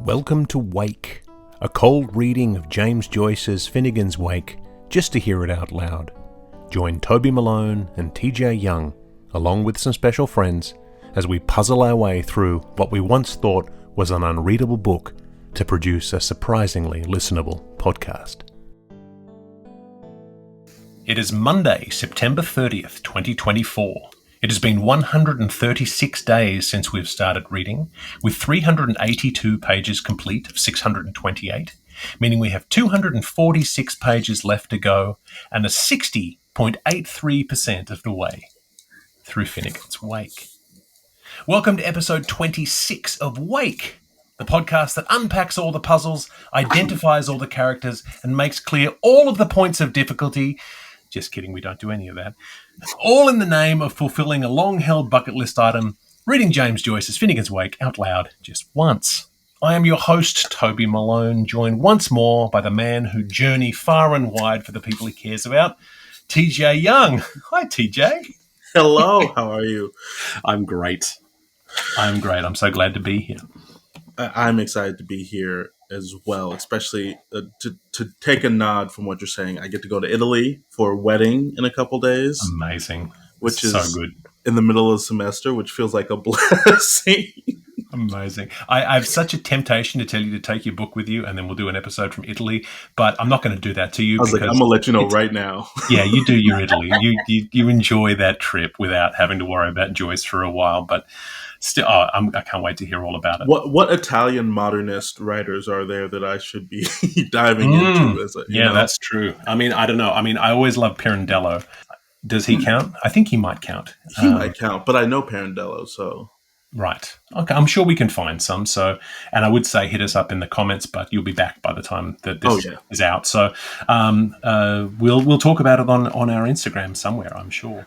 Welcome to Wake, a cold reading of James Joyce's Finnegans Wake, just to hear it out loud. Join Toby Malone and TJ Young, along with some special friends, as we puzzle our way through what we once thought was an unreadable book to produce a surprisingly listenable podcast. It is Monday, September 30th, 2024. It has been 136 days since we've started reading, with 382 pages complete of 628, meaning we have 246 pages left to go and are 60.83% of the way through Finnegans Wake. Welcome to episode 26 of Wake, the podcast that unpacks all the puzzles, identifies all the characters, and makes clear all of the points of difficulty. Just kidding, we don't do any of that. All in the name of fulfilling a long-held bucket list item, reading James Joyce's Finnegans Wake out loud just once. I am your host, Toby Malone, joined once more by the man who journey far and wide for the people he cares about, TJ Young. Hi, TJ. Hello, how are you? I'm great. I'm so glad to be here. I'm excited to be here as well, especially to take a nod from what you're saying. I get to go to Italy for a wedding in a couple days. Amazing. Which is so good. In the middle of the semester, which feels like a blessing. Amazing. I have such a temptation to tell you to take your book with you and then we'll do an episode from Italy, but I'm not going to do that to you. I was like, I'm going to let you know right now. Yeah, you do your Italy. You enjoy that trip without having to worry about Joyce for a while, but still, I can't wait to hear all about it. What Italian modernist writers are there that I should be diving into? That's true. I mean, I don't know. I mean, I always love Pirandello. Does he count? I think he might count. He might count, but I know Pirandello, so... Right. Okay. I'm sure we can find some. So, and I would say hit us up in the comments, but you'll be back by the time that this is out. So, we'll talk about it on our Instagram somewhere, I'm sure.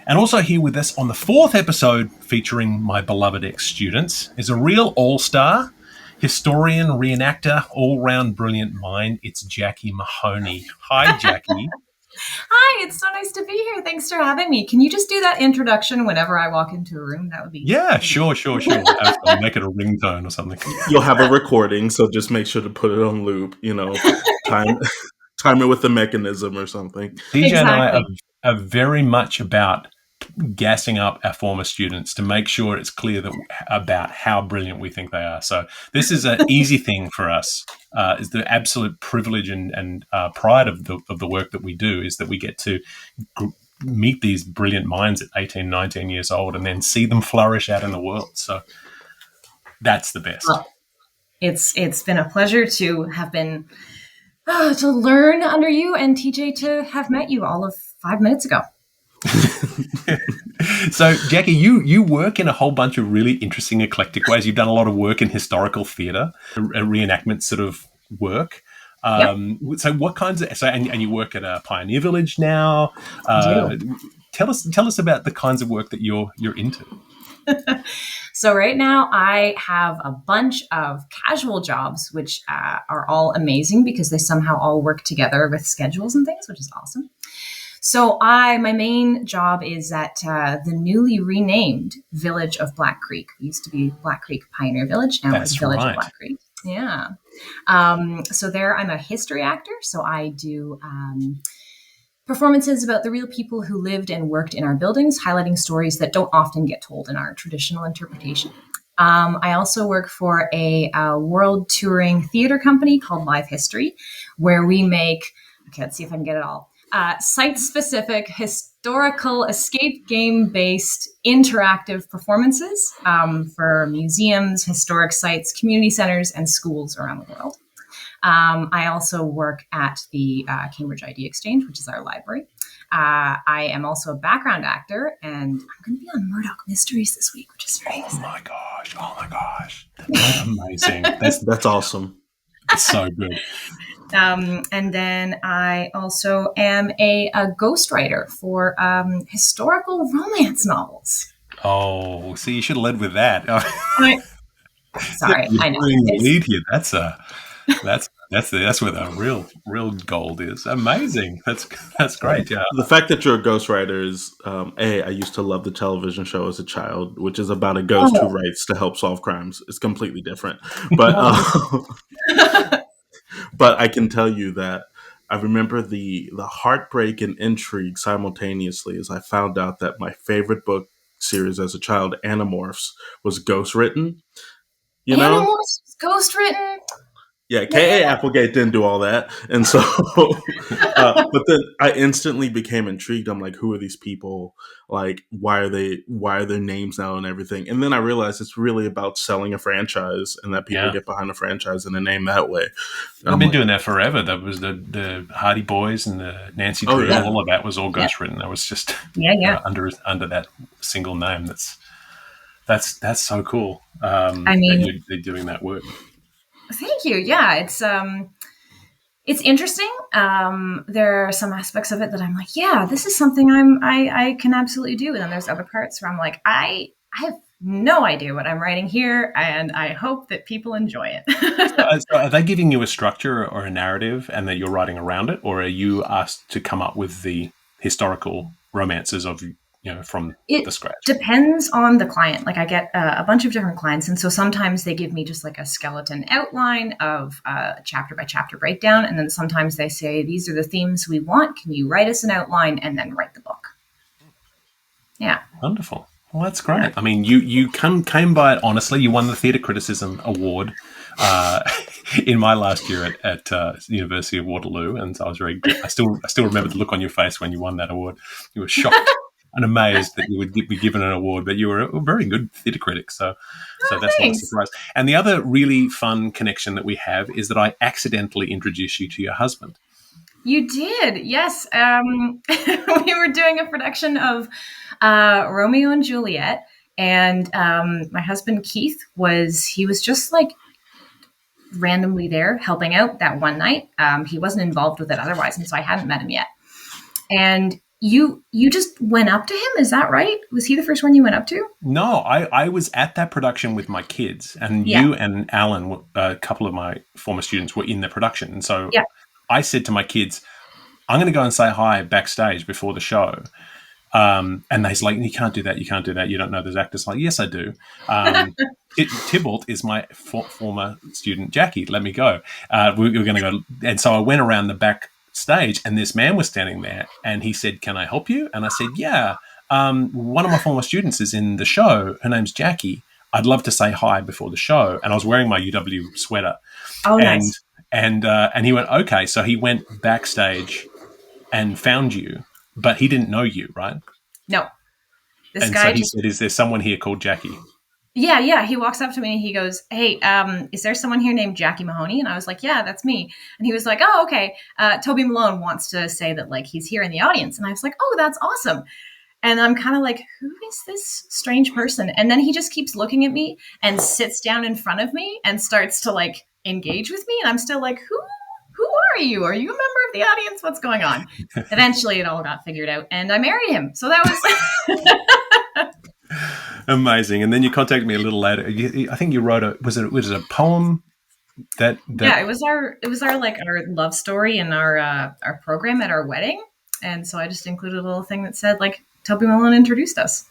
And also here with us on the fourth episode featuring my beloved ex-students is a real all-star, historian, reenactor, all-round brilliant mind. It's Jackie Mahoney. Hi, Jackie. Hi, it's so nice to be here. Thanks for having me. Can you just do that introduction whenever I walk into a room? That would be... Yeah, sure. Absolutely. Make it a ringtone or something. You'll have a recording, so just make sure to put it on loop, time it with the mechanism or something. DJ and I are very much about gassing up our former students to make sure it's clear about how brilliant we think they are. So this is an easy thing for us. Is the absolute privilege and pride of the work that we do is that we get to meet these brilliant minds at 18, 19 years old and then see them flourish out in the world. So that's the best. Well, it's been a pleasure to have been to learn under you and TJ to have met you all of 5 minutes ago. So, Jackie, you work in a whole bunch of really interesting, eclectic ways. You've done a lot of work in historical theatre, reenactment sort of work. Yep. So, what kinds of and you work at a pioneer village now? Tell us about the kinds of work that you're into. So right now I have a bunch of casual jobs, which are all amazing because they somehow all work together with schedules and things, which is awesome. So my main job is at the newly renamed village of Black Creek. It used to be Black Creek Pioneer Village. Now it's Village of Black Creek. Yeah. So there I'm a history actor. So I do performances about the real people who lived and worked in our buildings, highlighting stories that don't often get told in our traditional interpretation. I also work for a world touring theater company called Live History, where we make, let's see if I can get it all, site-specific, historical, escape game-based interactive performances for museums, historic sites, community centers, and schools around the world. I also work at the Cambridge ID Exchange, which is our library. I am also a background actor, and I'm going to be on Murdoch Mysteries this week, which is very exciting. Oh my gosh. That's amazing. That's awesome. It's so good. And then I also am a ghostwriter for historical romance novels. Oh, see, you should have led with that. Sorry, I know. The lead here. That's That's where the real gold is. Amazing. That's great. Yeah. The fact that you're a ghostwriter is, I used to love the television show as a child, which is about a ghost who Oh. writes to help solve crimes. It's completely different. But but I can tell you that I remember the heartbreak and intrigue simultaneously as I found out that my favorite book series as a child, Animorphs, was ghost written. You know? Animals ghost written. Yeah, K.A. Applegate didn't do all that. And so, but then I instantly became intrigued. I'm like, who are these people? Like, why are their names now and everything? And then I realized it's really about selling a franchise and that people get behind a franchise and a name that way. I've been doing that forever. That was the Hardy Boys and the Nancy Drew. yeah. All of that was all ghost written. That was just under that single name. That's so cool. I mean, that you're doing that work. Thank you. Yeah, it's interesting. There are some aspects of it that I'm like, yeah, this is something I can absolutely do. And then there's other parts where I'm like, I have no idea what I'm writing here, and I hope that people enjoy it. So are they giving you a structure or a narrative and that you're writing around it, or are you asked to come up with the historical romances of from the scratch? It depends on the client. Like I get a bunch of different clients. And so sometimes they give me just like a skeleton outline of a chapter by chapter breakdown. And then sometimes they say, these are the themes we want. Can you write us an outline and then write the book? Yeah. Wonderful. Well, that's great. I mean, you came by it honestly. You won the Theatre Criticism Award in my last year at University of Waterloo. And so I was I still remember the look on your face when you won that award. You were shocked and amazed that you would be given an award, but you were a very good theatre critic, so that's not a surprise. And the other really fun connection that we have is that I accidentally introduced you to your husband. You did, yes. We were doing a production of Romeo and Juliet, and my husband Keith was just like randomly there helping out that one night. He wasn't involved with it otherwise, and so I hadn't met him yet. And you just went up to him, is that right? Was he the first one you went up to? No, I was at that production with my kids, and you and Alan, a couple of my former students, were in the production. And so I said to my kids, I'm going to go and say hi backstage before the show. And they're like, you can't do that. You don't know those actors. I'm like, yes, I do. Tybalt is my former student, Jackie. Let me go. We're going to go. And so I went around the back stage, and this man was standing there, and he said, can I help you? And I said, yeah, one of my former students is in the show. Her name's Jackie. I'd love to say hi before the show. And I was wearing my UW sweater. Oh, nice. And he went, okay. So he went backstage and found you, but he didn't know you, right? No. He said, is there someone here called Jackie? Yeah. He walks up to me and he goes, hey, is there someone here named Jackie Mahoney? And I was like, yeah, that's me. And he was like, oh, okay. Toby Malone wants to say that like he's here in the audience. And I was like, oh, that's awesome. And I'm kind of like, who is this strange person? And then he just keeps looking at me and sits down in front of me and starts to like engage with me. And I'm still like, who are you? Are you a member of the audience? What's going on? Eventually it all got figured out and I married him. So that was amazing. And then you contacted me a little later. I think you wrote was it a poem that yeah, it was our like our love story in our program at our wedding. And so I just included a little thing that said like Toby Malone introduced us.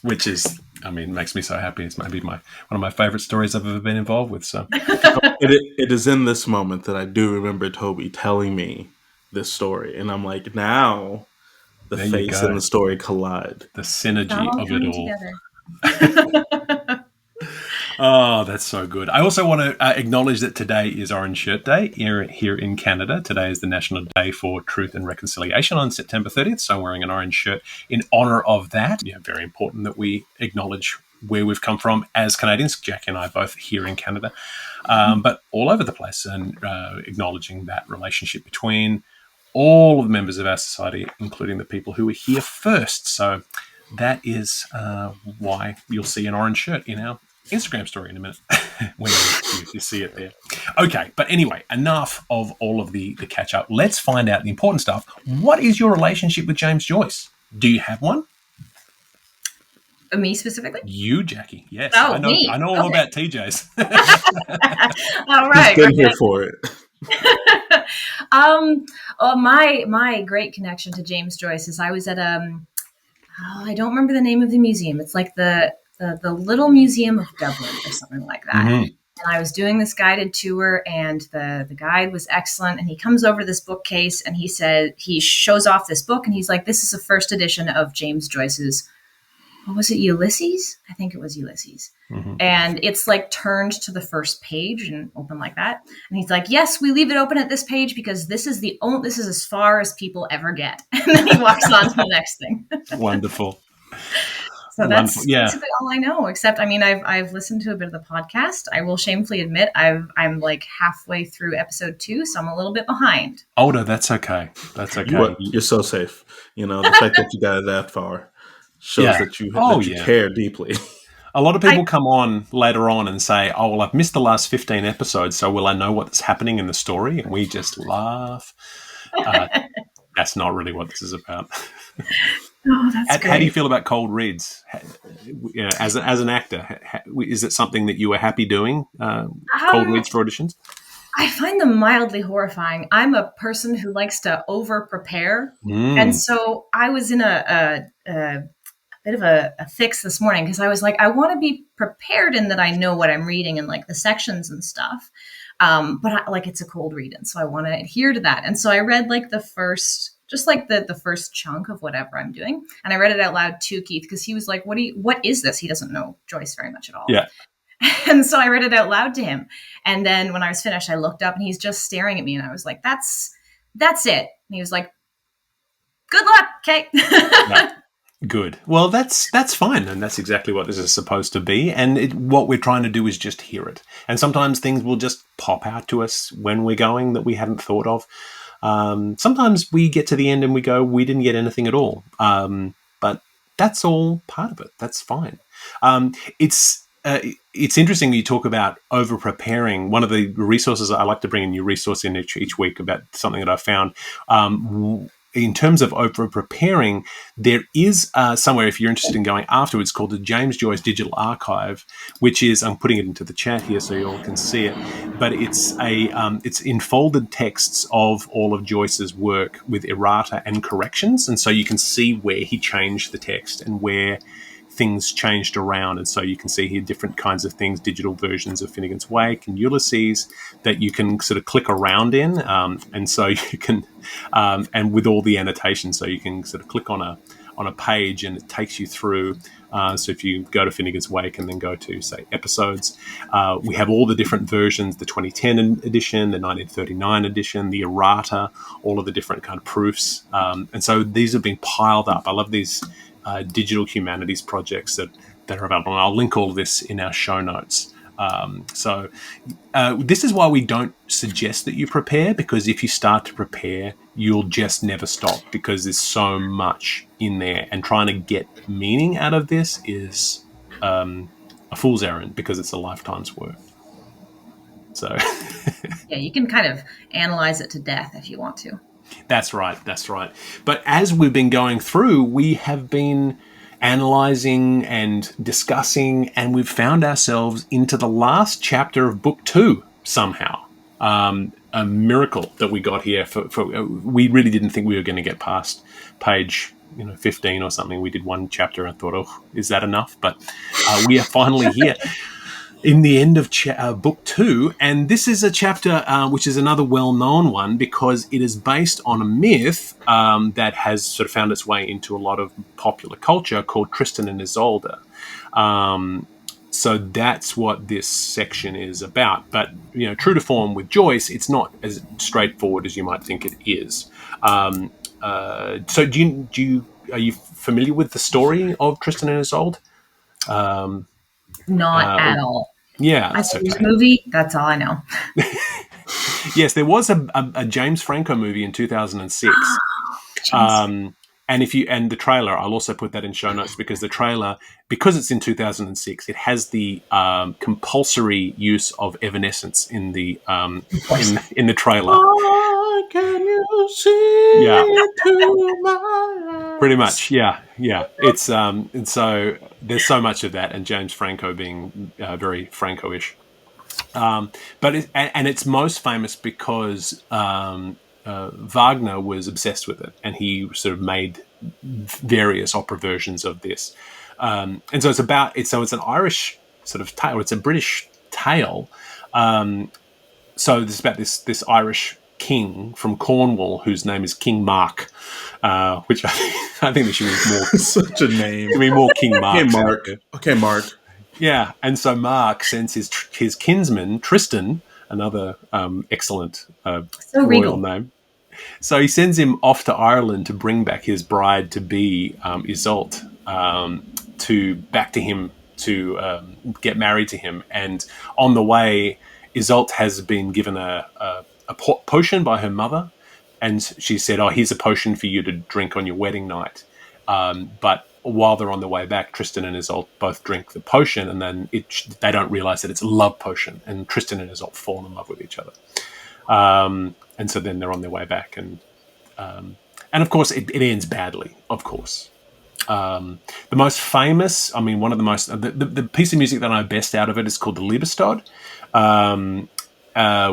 Which is, I mean, makes me so happy. It's maybe one of my favorite stories I've ever been involved with. So it is in this moment that I do remember Toby telling me this story, and I'm like, now the face and the story collide. The synergy of it all. Oh, that's so good. I also want to acknowledge that today is Orange Shirt Day here in Canada. Today is the National Day for Truth and Reconciliation on September 30th. So I'm wearing an orange shirt in honor of that. Yeah, very important that we acknowledge where we've come from as Canadians. Jackie and I both here in Canada, but all over the place, and acknowledging that relationship between all of the members of our society, including the people who were here first. So that is why you'll see an orange shirt in our Instagram story in a minute when you see it there. Okay, but anyway, enough of all of the catch up. Let's find out the important stuff. What is your relationship with James Joyce? Do you have one? Me specifically? You, Jackie. Yes. Oh, I know me. all about TJ's. All right. He's been here for it. My great connection to James Joyce is I was at I don't remember the name of the museum. It's like the Little Museum of Dublin or something like that. Mm-hmm. And I was doing this guided tour, and the guide was excellent. And he comes over to this bookcase, and he shows off this book, and he's like, "This is a first edition of James Joyce's, what was it, Ulysses? I think it was Ulysses." Mm-hmm. And it's like turned to the first page and open like that. And he's like, "Yes, we leave it open at this page because this is as far as people ever get." And then he walks on to the next thing. Wonderful. So that's yeah. basically all I know. Except, I mean, I've listened to a bit of the podcast. I will shamefully admit I'm like halfway through episode 2, so I'm a little bit behind. Oh, no, that's okay. That's okay. You're so safe. You know, the fact that you got it that far shows that you care deeply. A lot of people come on later on and say, "Oh, well, I've missed the last 15 episodes, so will I know what's happening in the story?" And we just laugh. That's not really what this is about. Oh, that's great. How do you feel about cold reads? You know, as an actor, is it something that you were happy doing, cold reads for auditions? I find them mildly horrifying. I'm a person who likes to over-prepare. And so I was in a bit of a fix this morning because I was like, I want to be prepared in that I know what I'm reading and like the sections and stuff. But it's a cold read, and so I want to adhere to that. And so I read like the first chunk of whatever I'm doing, and I read it out loud to Keith because he was like, "What is this?" He doesn't know Joyce very much at all. Yeah. And so I read it out loud to him, and then when I was finished, I looked up and he's just staring at me, and I was like, "That's it." And he was like, "Good luck, okay." No. Good. Well, that's fine, and that's exactly what this is supposed to be. And what we're trying to do is just hear it. And sometimes things will just pop out to us when we're going that we hadn't thought of. Sometimes we get to the end and we go, we didn't get anything at all. But that's all part of it. That's fine. It's interesting you talk about over preparing. One of the resources I like to bring a new resource in each week about something that I found. In terms of over preparing, there is somewhere, if you're interested in going afterwards, called the James Joyce Digital Archive, which is, I'm putting it into the chat here so you all can see it, but it's it's enfolded texts of all of Joyce's work with errata and corrections, and so you can see where he changed the text and where things changed around. And so you can see here different kinds of things, digital versions of Finnegans Wake and Ulysses that you can sort of click around in. And so you can, and with all the annotations, so you can sort of click on a page and it takes you through. So if you go to Finnegans Wake and then go to, say, episodes, we have all the different versions, the 2010 edition, the 1939 edition, the errata, all of the different kind of proofs. And so these have been piled up. I love these digital humanities projects that are available. And I'll link all of this in our show notes. So this is why we don't suggest that you prepare, because if you start to prepare, you'll just never stop because there's so much in there. And trying to get meaning out of this is a fool's errand because it's a lifetime's work. So yeah, you can kind of analyze it to death if you want to. That's right. But as we've been going through, we have been analysing and discussing, and we've found ourselves into the last chapter of book 2 somehow. A miracle that we got here. We really didn't think we were going to get past page 15 or something. We did one chapter and thought, oh, is that enough? But we are finally here. In the end of book 2, and this is a chapter which is another well-known one because it is based on a myth that has sort of found its way into a lot of popular culture called Tristan and Isolde. So that's what this section is about. But true to form with Joyce, it's not as straightforward as you might think it is. So are you familiar with the story of Tristan and Isolde? Not at all. Yeah, I saw this movie. That's all I know. Yes, there was a James Franco movie in 2006. And the trailer, I'll also put that in show notes because the trailer, because it's in 2006, it has the compulsory use of Evanescence in the in the trailer. Oh, can you see into my eyes? Pretty much, yeah. It's and so there's so much of that, and James Franco being very Franco-ish. But it's most famous because Wagner was obsessed with it, and he sort of made various opera versions of this. And so it's an Irish sort of tale. It's a British tale. So it's about this Irish king from Cornwall whose name is King Mark, which I think there should be more. Such a name. Should be more King Mark. Hey, Mark. Okay, Mark. Yeah, and so Mark sends his kinsman Tristan, another excellent So royal regal. name. So he sends him off to Ireland to bring back his bride to be, Isolde, back to him to get married to him. And on the way, Isolde has been given a potion by her mother, and she said, "Oh, here's a potion for you to drink on your wedding night." But while they're on the way back, Tristan and Isolde both drink the potion, and then they don't realize that it's a love potion, and Tristan and Isolde fall in love with each other. And so then they're on their way back, and of course it ends badly. Of course, the most famous, one of the most the piece of music that I know best out of it is called the Liebestod,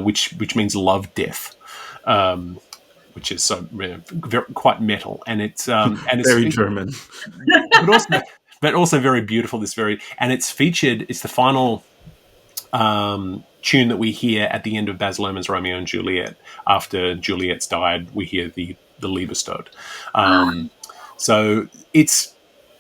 which means love death. Which is quite metal, and it's very German, but also very beautiful. It's featured. It's the final tune that we hear at the end of Baz Luhrmann's Romeo and Juliet. After Juliet's died, we hear the Liebestod. So it's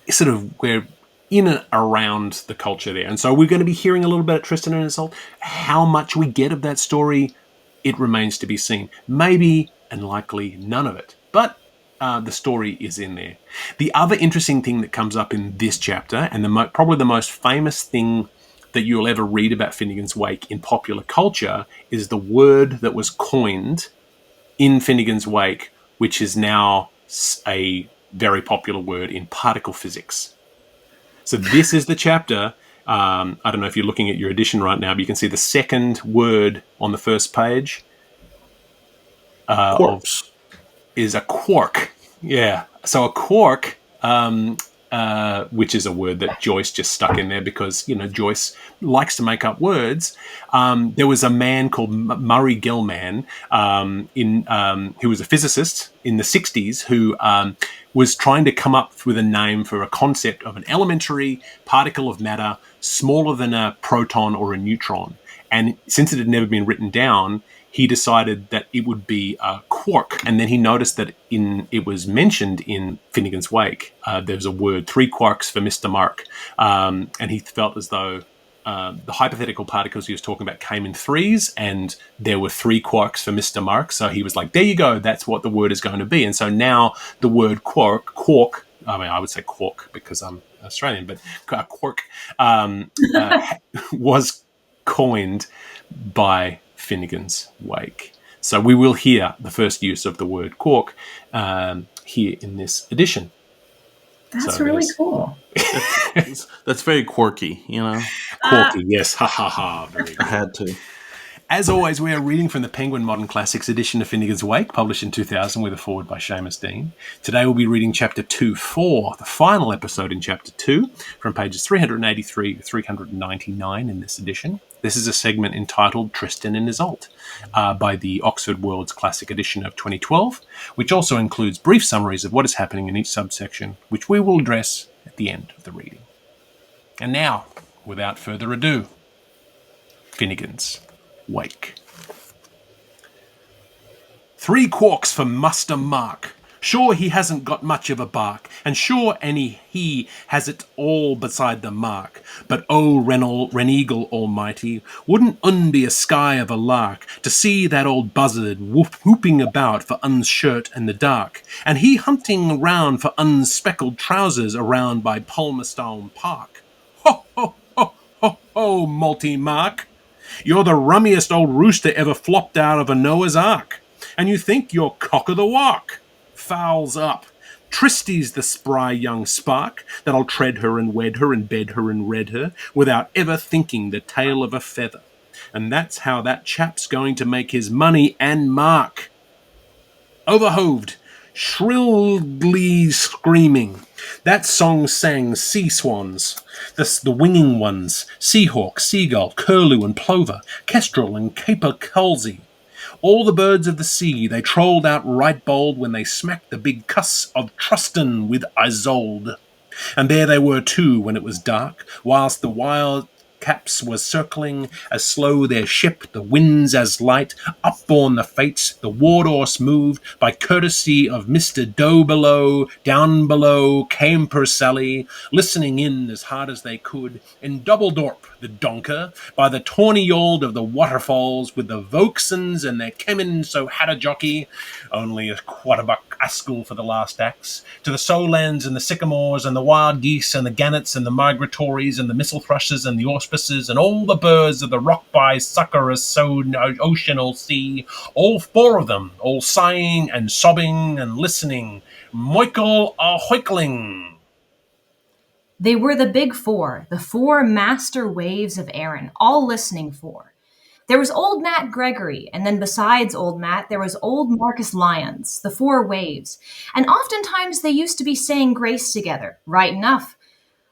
sort of we're in and around the culture there, and so we're going to be hearing a little bit of Tristan and Isolde. How much we get of that story, it remains to be seen. Maybe and likely none of it. But the story is in there. The other interesting thing that comes up in this chapter, and probably the most famous thing that you'll ever read about Finnegans Wake in popular culture, is the word that was coined in Finnegans Wake, which is now a very popular word in particle physics. So this is the chapter. I don't know if you're looking at your edition right now, but you can see the second word on the first page. Is a quark. Yeah. So a quark, which is a word that Joyce just stuck in there because, Joyce likes to make up words. There was a man called Murray Gell-Mann who was a physicist in the 60s who was trying to come up with a name for a concept of an elementary particle of matter smaller than a proton or a neutron. And since it had never been written down, he decided that it would be a quark. And then he noticed that it was mentioned in Finnegans Wake. There was a word, 3 quarks for Mr. Mark. And he felt as though the hypothetical particles he was talking about came in threes, and there were 3 quarks for Mr. Mark. So he was like, there you go, that's what the word is going to be. And so now the word quark, I would say quark because I'm Australian, but quark was coined by Finnegans Wake. So we will hear the first use of the word quark here in this edition. That's really cool. That's very quirky, Quirky, yes. Ha ha ha. Very good. I had to. As always, we are reading from the Penguin Modern Classics edition of Finnegans Wake, published in 2000 with a foreword by Seamus Dean. Today we'll be reading Chapter 2-4, the final episode in Chapter 2, from pages 383 to 399 in this edition. This is a segment entitled Tristan and Isolde by the Oxford World's Classic edition of 2012, which also includes brief summaries of what is happening in each subsection, which we will address at the end of the reading. And now, without further ado, Finnegans Wake. 3 quarks for Muster Mark. Sure he hasn't got much of a bark, and sure he has it all beside the mark. But oh, Reneagle Almighty, wouldn't be a sky of a lark to see that old buzzard whooping about for unshirt in the dark, and he hunting round for unspeckled trousers around by Palmerston Park. Ho, ho, ho, ho, ho, Malty Mark. You're the rummiest old rooster ever flopped out of a Noah's Ark, and you think you're cock of the walk. Fowls up. Tristy's the spry young spark that'll tread her and wed her and bed her and red her without ever thinking the tail of a feather. And that's how that chap's going to make his money and mark. Overhoved. shrilly screaming. That song sang sea swans, the winging ones, seahawk, seagull, curlew and plover, kestrel and capercailzie. All the birds of the sea, they trolled out right bold when they smacked the big cuss of Tristan with Isolde. And there they were too when it was dark, whilst the wild caps were circling, as slow their ship, the winds as light, upborne the fates, the Wardhorse moved, by courtesy of Mr. Doe below, down below, came Sally, listening in as hard as they could, in Doubledorp, the donker, by the tawny yold of the waterfalls, with the Vauxons and their kemen so had a jockey, only a quarterbuck askel for the last axe, to the Solans and the sycamores and the wild geese and the gannets and the migratories and the missel thrushes and the auspices and all the birds of the rock by succorous so ocean or sea, all four of them, all sighing and sobbing and listening, Michael a hoikling. They were the big four, the four master waves of Erin, all listening for. There was old Matt Gregory, and then besides old Matt, there was old Marcus Lyons, the four waves. And oftentimes they used to be saying grace together, right enough.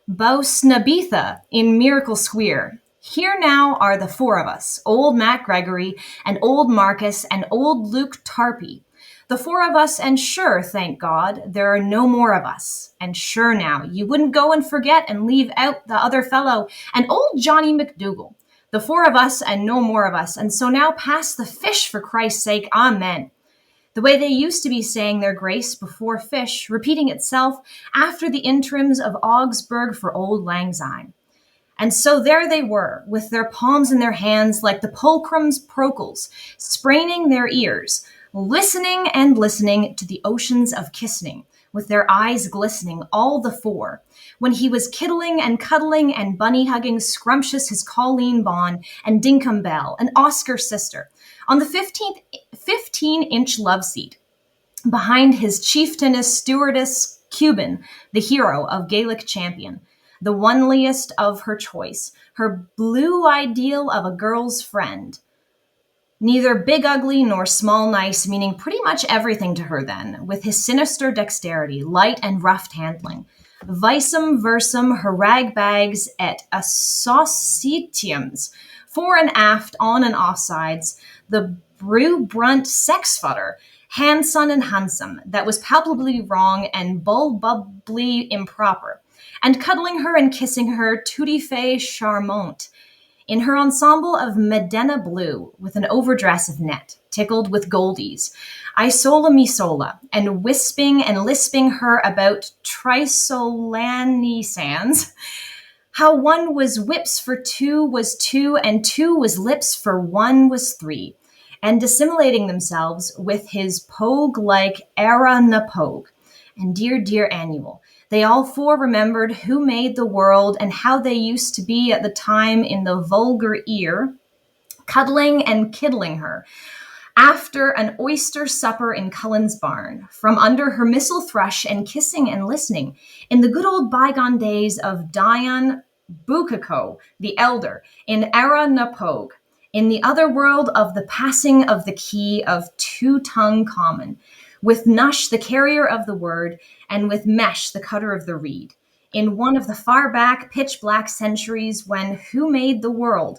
Bos Nabitha in Miracle Square. Here now are the four of us, old Matt Gregory, and old Marcus, and old Luke Tarpey. The four of us, and sure, thank God, there are no more of us. And sure now, you wouldn't go and forget and leave out the other fellow, and old Johnny McDougall. The four of us and no more of us, and so now pass the fish for Christ's sake, amen. The way they used to be saying their grace before fish, repeating itself after the interims of Augsburg for old Lang Syne. And so there they were, with their palms in their hands like the pulchrum's procles, spraining their ears, listening and listening to the oceans of kissing, with their eyes glistening, all the four, when he was kiddling and cuddling and bunny-hugging scrumptious his Colleen Bawn and Dinkum Bell and Oscar's sister, on the 15-inch love seat, behind his chieftainess stewardess Cuban, the hero of Gaelic champion, the oneliest of her choice, her blue ideal of a girl's friend. Neither big ugly nor small nice, meaning pretty much everything to her then, with his sinister dexterity, light and rough handling. Visum versum her rag bags et associatiums, fore and aft, on and off sides, the brew brunt sex fodder, handson and handsome, that was palpably wrong and bubbly improper, and cuddling her and kissing her tutti fait charmante, in her ensemble of Medena blue, with an overdress of net, tickled with goldies, Isola misola, and wisping and lisping her about Trisolani sands, how one was whips for two was two, and two was lips for one was three, and dissimulating themselves with his pogue-like era na pogue, and dear annual. They all four remembered who made the world and how they used to be at the time in the vulgar ear, cuddling and kiddling her, after an oyster supper in Cullen's barn, from under her missel thrush and kissing and listening, in the good old bygone days of Dion Bukako, the elder, in Era na Pogue, in the other world of the passing of the key of two-tongue common, with Nush, the carrier of the word, and with Mesh, the cutter of the reed, in one of the far back pitch-black centuries when who made the world,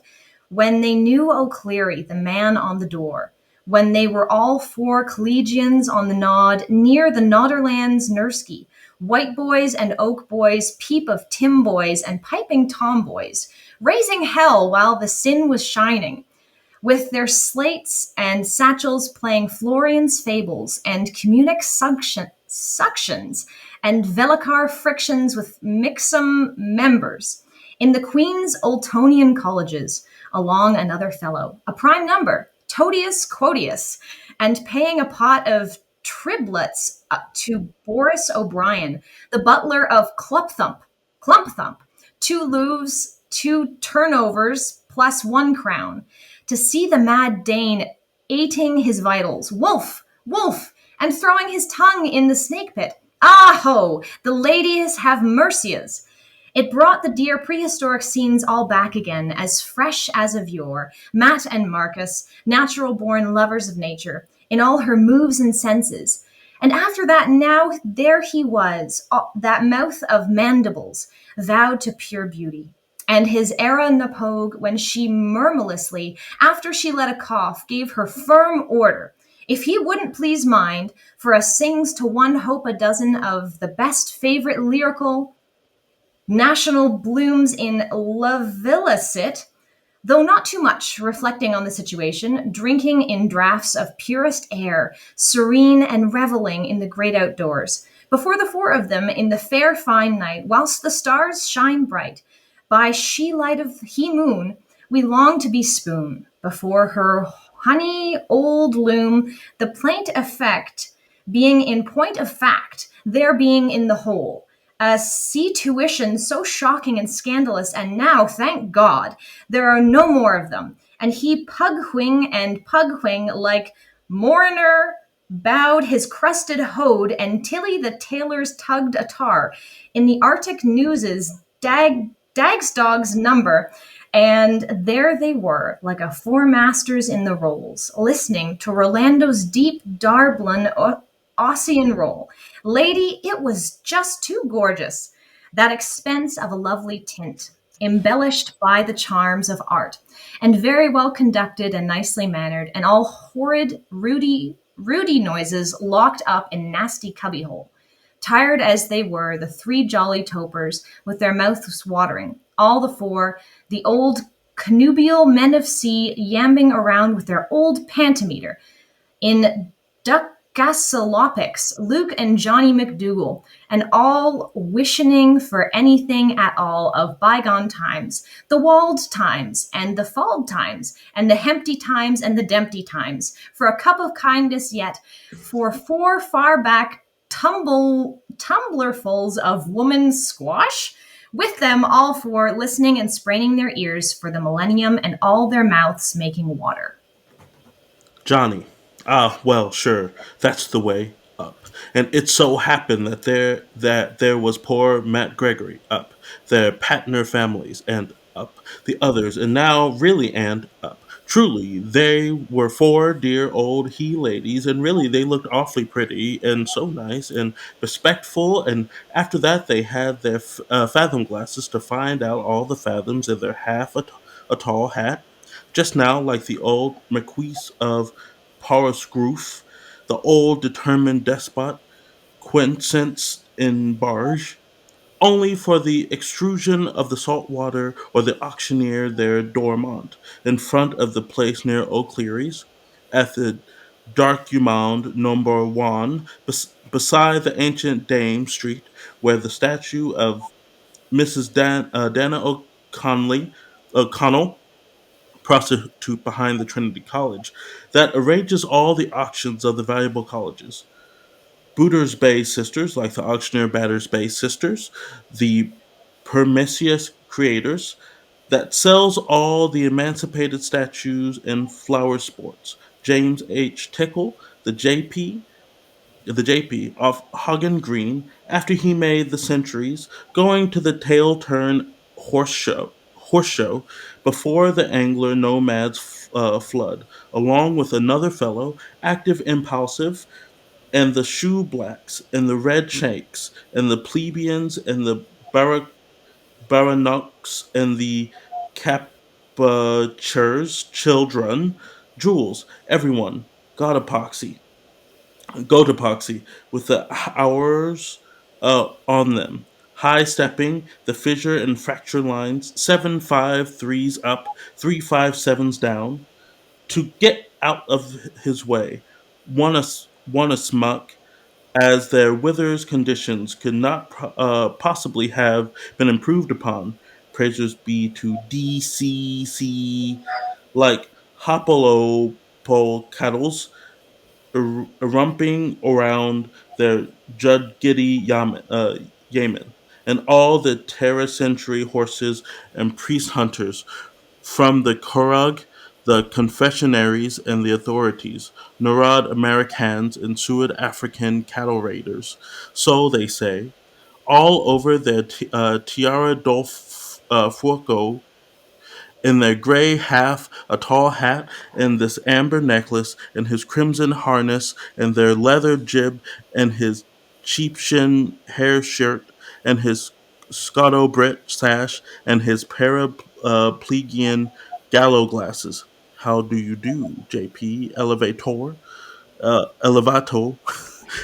when they knew O'Clery, the man on the door, when they were all four collegians on the nod near the Nodderlands Nursky, white boys and oak boys, peep of Tim boys and piping tomboys, raising hell while the sin was shining, with their slates and satchels playing Florian's fables and Communic suctions and Velicar frictions with Mixum members, in the Queen's Oltonian colleges, along another fellow, a prime number, Todius Quodius, and paying a pot of triblets to Boris O'Brien, the butler of Clump Thump, 2 loaves, 2 turnovers, plus 1 crown, to see the mad Dane eating his vitals, wolf, and throwing his tongue in the snake pit. Ah-ho! The ladies have mercias. It brought the dear prehistoric scenes all back again, as fresh as of yore, Matt and Marcus, natural-born lovers of nature, in all her moves and senses, And after that, now there he was, that mouth of mandibles, vowed to pure beauty. And his era Napog, when she murmurously, after she let a cough, gave her firm order. If he wouldn't please mind, for us sings to one hope a dozen of the best favorite lyrical national blooms in Levillicet, though not too much, reflecting on the situation, drinking in draughts of purest air, serene and revelling in the great outdoors. Before the four of them, in the fair fine night, whilst the stars shine bright, by she light of he moon, we long to be spoon before her honey old loom, the plaint effect being in point of fact, their being in the whole. A sea tuition so shocking and scandalous, and now, thank God, there are no more of them. And he pug-wing like Moriner bowed his crusted hode, and Tilly the tailors tugged a tar. In the Arctic news's Dag's dog's number, and there they were, like a four masters in the rolls, listening to Rolando's deep Darblin Ossian roll. Lady, it was just too gorgeous. That expense of a lovely tint, embellished by the charms of art, and very well conducted and nicely mannered, and all horrid, Rudy noises locked up in nasty cubbyhole. Tired as they were, the three jolly topers, with their mouths watering, all the four, the old connubial men of sea, yambing around with their old pantometer, in Duckgasalopics, Luke and Johnny McDougal, and all wishening for anything at all of bygone times, the walled times, and the falled times, and the hempty times, and the dempty times, for a cup of kindness yet, for four far back tumblerfuls of woman's squash, with them all four listening and spraining their ears for the millennium, and all their mouths making water. Johnny. Ah, well, sure, that's the way up. And it so happened that there was poor Matt Gregory up, their Patner families, and up the others, and now really and up. Truly, they were four dear old he ladies, and really they looked awfully pretty and so nice and respectful. And after that, they had their fathom glasses to find out all the fathoms in their a tall hat, just now like the old Marquis of Porosgroof, the old determined despot, quiescence in barge, only for the extrusion of the salt water or the auctioneer there dormant, in front of the place near O'Cleary's, at the Darkumond number one, beside the ancient Dame Street, where the statue of Mrs. Dana O'Connell, prostitute behind the Trinity College, that arranges all the auctions of the valuable colleges. Booters Bay sisters, like the auctioneer Batters Bay sisters, the Permisius creators, that sells all the emancipated statues and flower sports. James H. Tickle, the JP of Hagen Green, after he made the centuries, going to the tail turn horse show before the angler nomads flood, along with another fellow, active, impulsive, and the shoe blacks, and the red shakes, and the plebeians, and the baronocks, and the capachers, children, jewels, everyone, god epoxy, goat epoxy, with the hours on them. High stepping, the fissure and fracture lines, 7-5-3s up, 3-5-7s down, to get out of his way. One a smuck, as their withers conditions could not possibly have been improved upon. Praises be to DCC, like Hopolo cattles, rumping around their Judgiddy Yamen, and all the Terra Century horses and priest hunters, from the Korug, the confessionaries, and the authorities, Norad Americans and Suud African cattle raiders, so they say, all over their Tiara Dolf Fuoco in their gray half, a tall hat, and this amber necklace, and his crimson harness, and their leather jib, and his sheepskin hair shirt, and his Scotto Brit sash, and his paraplegian gallows glasses. How do you do, JP? Elevato,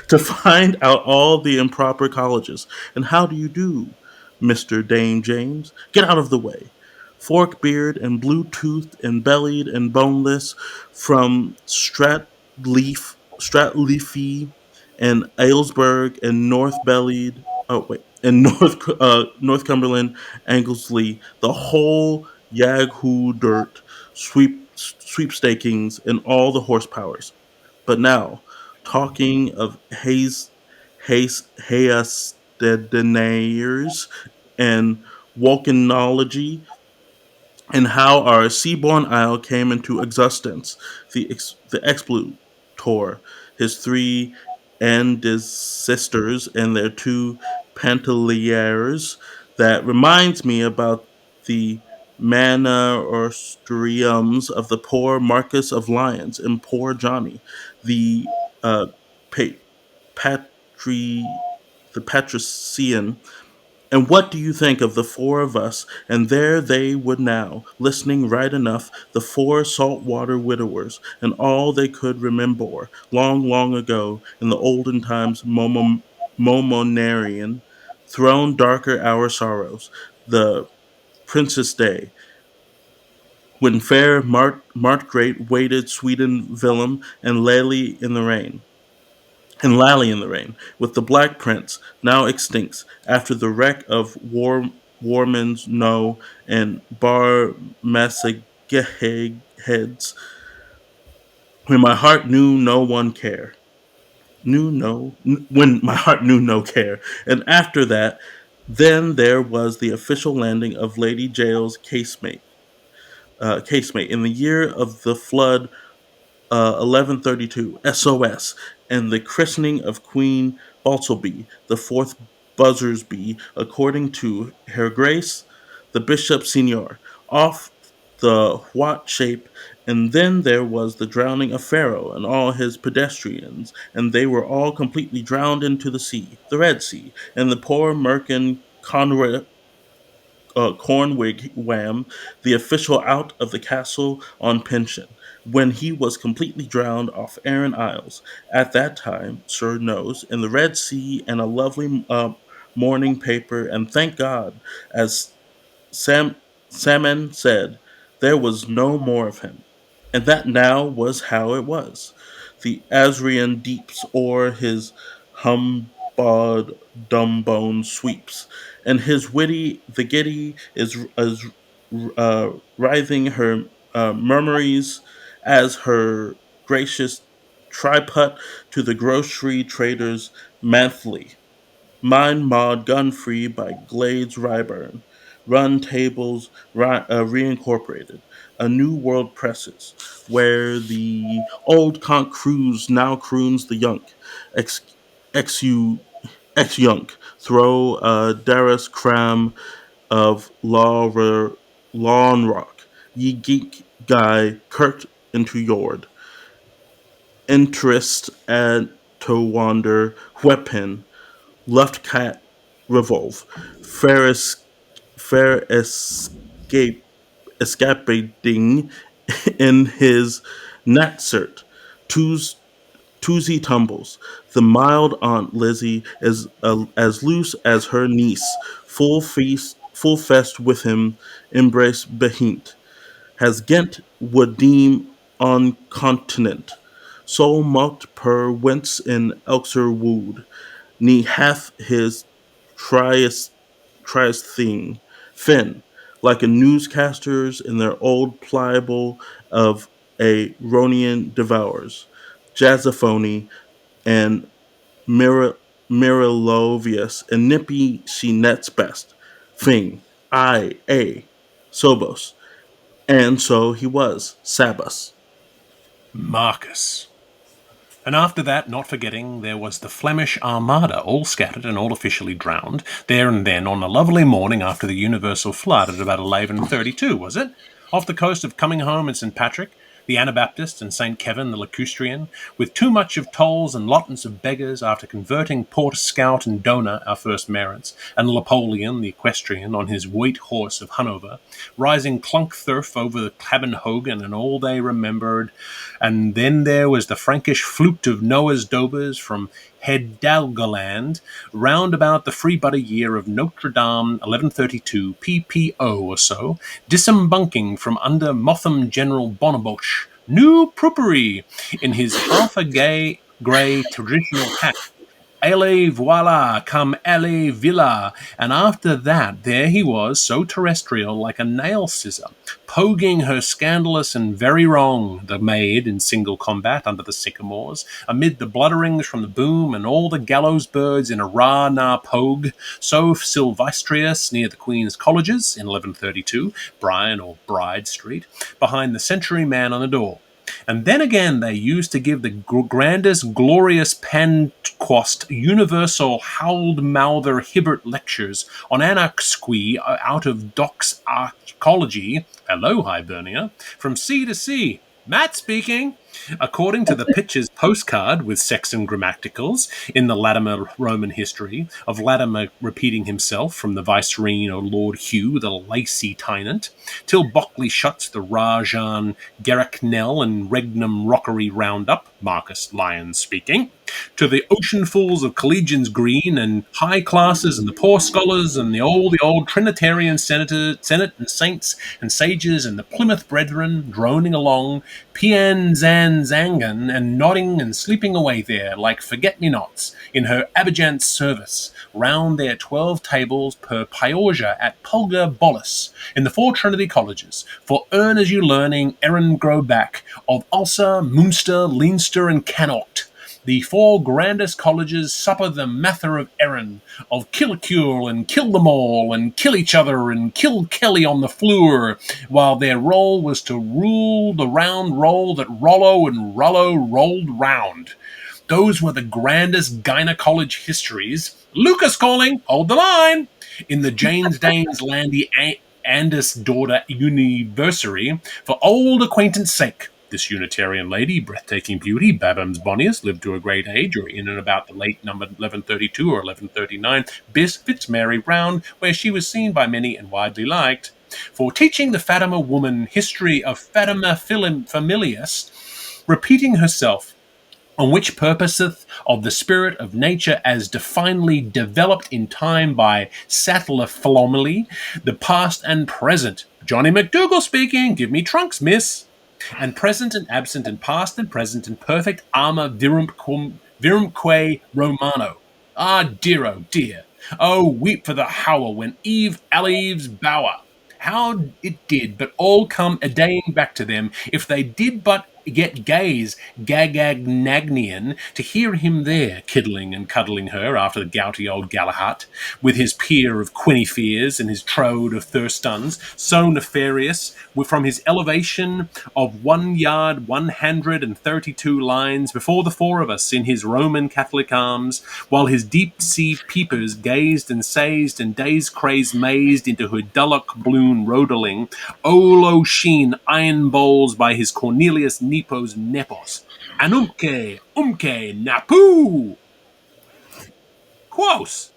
to find out all the improper colleges. And how do you do, Mr. Dame James? Get out of the way. Fork beard and blue toothed and bellied and boneless from Stratleafy and Aylesbury and North bellied. Oh wait, and North Anglesey, the whole Yahoo dirt sweepstakings and all the horsepowers. But now, talking of Hayastedeniers and volcanology, and how our seaborne isle came into existence, the explorer, his three sisters, and their two panteliers, that reminds me about the manoriums of the poor Marquis of Lyons and poor Johnny, the pa- patri, the patrician. And what do you think of the four of us? And there they would now, listening right enough, the four saltwater widowers, and all they could remember, long, long ago, in the olden times, Momonarian, thrown darker our sorrows, the Princess Day, when fair Martgrate waited Sweden Willem and Lally in the Rain, with the Black Prince, now extinct, after the wreck of Warman's No and Bar Massageheads, when my heart knew no one care. When my heart knew no care. And after that, then there was the official landing of Lady Jael's casemate in the year of the flood 1132, SOS, and the christening of Queen Baltleby, the fourth Buzzersby, according to Her Grace, the Bishop Senior, off the what shape, and then there was the drowning of Pharaoh and all his pedestrians, and they were all completely drowned into the sea, the Red Sea, and the poor merkin Cornwig Wham, the official out of the castle on pension, when he was completely drowned off Aran Isles. At that time, Sir knows, in the Red Sea and a lovely morning paper, and thank God, as Salmon said, there was no more of him. And that now was how it was. The Azrian deeps o'er his humbod dumbone sweeps, and his witty the giddy is writhing her murmuries as her gracious triput to the grocery traders monthly. Mine Maud Gun Free by Glades Ryburn. Run Tables Reincorporated. A New World Presses, where the old conch crews now croons the yunk. Ex, ex yunk. Throw Darras Cram of Lawn Rock. Ye geek guy Kurt into Yord. Interest at to wander weapon Luftkat revolve. Fair, fair escaping in his natsert. Toozy tumbles. The mild Aunt Lizzie is as loose as her niece. Full fest with him, embrace behint. Has Ghent would deem on continent. So mocked per whence in Elxer wood ne hath his triest thing, Finn, like a newscasters in their old pliable of a Ronian devours, Jazzophony and Mirilovius, and Nippy she nets best, Fing, Sobos, and so he was, Sabas. Marcus. And after that, not forgetting, there was the Flemish Armada, all scattered and all officially drowned, there and then on a lovely morning after the universal flood at about 11:32, was it? off the coast of Coming Home and St. Patrick, the Anabaptist and St. Kevin the Lacustrian, with too much of tolls and lottance of beggars after converting Port Scout and Dona, our first merits, and Napoleon the equestrian on his white horse of Hanover, rising Clunkthurf over the Cabenhogan and all they remembered, and then there was the Frankish flute of Noah's Dobers from Hedalgoland, round about the free butter year of Notre Dame 1132 PPO or so, disembunking from under Motham General Bonneboche, new Prupery, in his half-a-gay grey traditional hat. Allez, voila, come allez, villa. And after that, there he was, so terrestrial, like a nail scissor, poguing her scandalous and very wrong, the maid in single combat under the sycamores, amid the blutterings from the boom and all the gallows birds in a rah-nah pogue, so sylvestrious near the Queen's Colleges in 1132, Bryan or Bride Street, behind the Century Man on the door. And then again, they used to give the grandest, glorious Panquast universal howled-mouther Hibbert lectures on Anaxqui out of Doc's Archaeology, hello, Hibernia, from sea to sea. Matt speaking. According to the pitcher's postcard with Saxon grammaticals in the Latimer Roman history of Latimer repeating himself from the Vicereine or Lord Hugh, the Lacy Tynant, till Bockley shuts the Rajan, Garricknell and Regnum Rockery Roundup, Marcus Lyons speaking, to the oceanfuls of collegians green and high classes and the poor scholars and the old Trinitarian Senate and saints and sages and the Plymouth brethren droning along, Pianzanzangan and nodding and sleeping away there like forget-me-nots in her Abijant's service, round their 12 tables per Pyorgia at Pulgar Bolus in the 4 Trinity colleges, for earn as you learning Erin grow back of Ulster, Munster, Leinster and Connaught, the 4 grandest colleges supper the mather of Erin, of Killicule and kill them all, and kill each other, and kill Kelly on the floor, while their role was to rule the round roll that Rollo and Rollo rolled round. Those were the grandest gynaecology histories. Lucas calling, hold the line, in the James Danes Landy Andis daughter Universary, for old acquaintance sake. This Unitarian lady, breathtaking beauty, Babham's bonniest, lived to a great age, or in and about the late number 1132 or 1139, bis Fitzmary round, where she was seen by many and widely liked, for teaching the Fatima woman history of Fatima Familius, repeating herself, on which purposeth of the spirit of nature as definely developed in time by Sattler Philomely, the past and present. Johnny McDougall speaking, give me trunks, miss. And present and absent and past and present and perfect arma virumque Romano. Ah, dear, oh dear. Oh, weep for the hour when Eve Aleve's bower. How it did, but all come a-daying back to them, if they did but get gaze Gagagnagnian to hear him there, kiddling and cuddling her after the gouty old Galahad, with his peer of Quinifears and his trode of Thurstuns, so nefarious, from his elevation of 1 yard 132 lines before the 4 of us in his Roman Catholic arms, while his deep-sea peepers gazed and sazed and days-crazed mazed into her dullock bloon rodeling, Olo sheen iron bowls by his Cornelius Nepos nepos, anumque, napu, quos.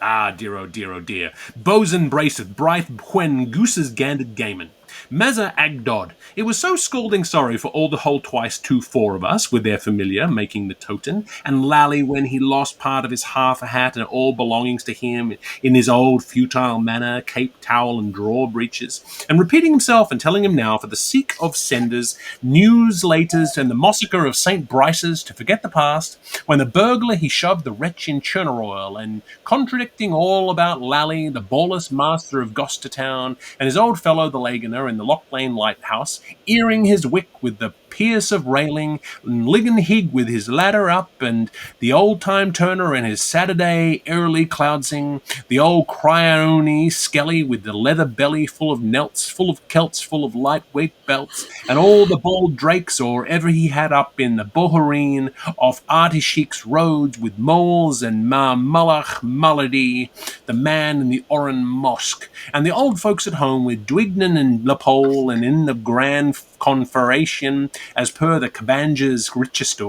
Ah, dear, oh dear, oh dear. Bosun braceth, Brythe when gooses ganded gammon. Mazza Agdod. It was so scalding sorry for all the whole twice 2-4 of us, with their familiar making the toten, and Lally when he lost part of his half a hat and all belongings to him in his old futile manner, cape, towel, and draw breeches, and repeating himself and telling him now, for the sake of senders, newslaters, and the massacre of St. Bryce's, to forget the past, when the burglar he shoved the wretch in Cherneroil, and contradicting all about Lally, the bawless master of Gloucestertown, and his old fellow the Lagoner in the Lock Lane Lighthouse, earing his wick with the Pierce of railing, and Ligenhig with his ladder up, and the old-time Turner and his Saturday early cloudsing, the old Cryone Skelly with the leather belly full of nelts, full of celts, full of lightweight belts, and all the bold drakes or ever he had up in the Bohereen off Artisheek's roads with moles and Mullach Mullady, the man in the Oran Mosque, and the old folks at home with Dwignan and Lepole, and in the grand conferation, as per the Cabanger's Register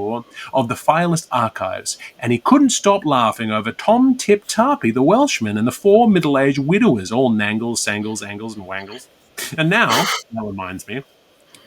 of the Filest Archives, and he couldn't stop laughing over Tom Tip Tarpey, the Welshman, and the four middle-aged widowers, all Nangles, Sangles, Angles, and Wangles. And now, that reminds me,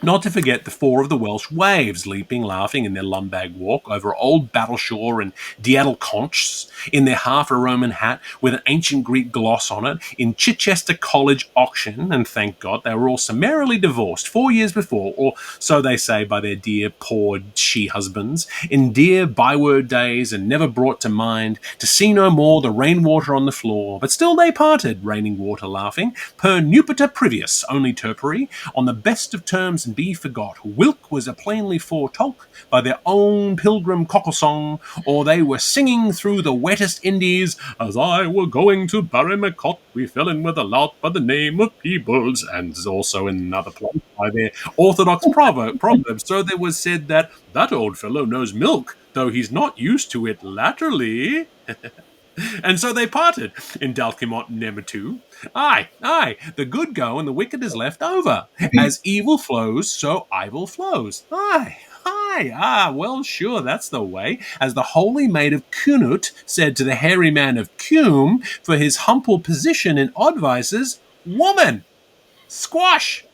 not to forget the four of the Welsh waves leaping, laughing in their lumbag walk over old Battleshaw and Diaddle Conchs in their half-a-Roman hat with an ancient Greek gloss on it in Chichester College auction, and thank God they were all summarily divorced 4 years before, or so they say by their dear poor she-husbands, in dear byword days, and never brought to mind to see no more the rainwater on the floor, but still they parted, raining water laughing, per Nupiter Privius, only terpere, on the best of terms and be forgot. Wilk was a plainly foretolk by their own pilgrim cockle-song, or they were singing through the wettest Indies, as I were going to Barrymacott, we fell in with a lot by the name of Peebles, and also in another place by their orthodox proverbs. So there was said that old fellow knows milk, though he's not used to it latterly. And so they parted in Dalkimont Number 2. Aye, the good go and the wicked is left over. As evil flows, so evil flows. Well, sure, that's the way. As the holy maid of Cunut said to the hairy man of Cume, for his humble position in odd vices, woman, squash,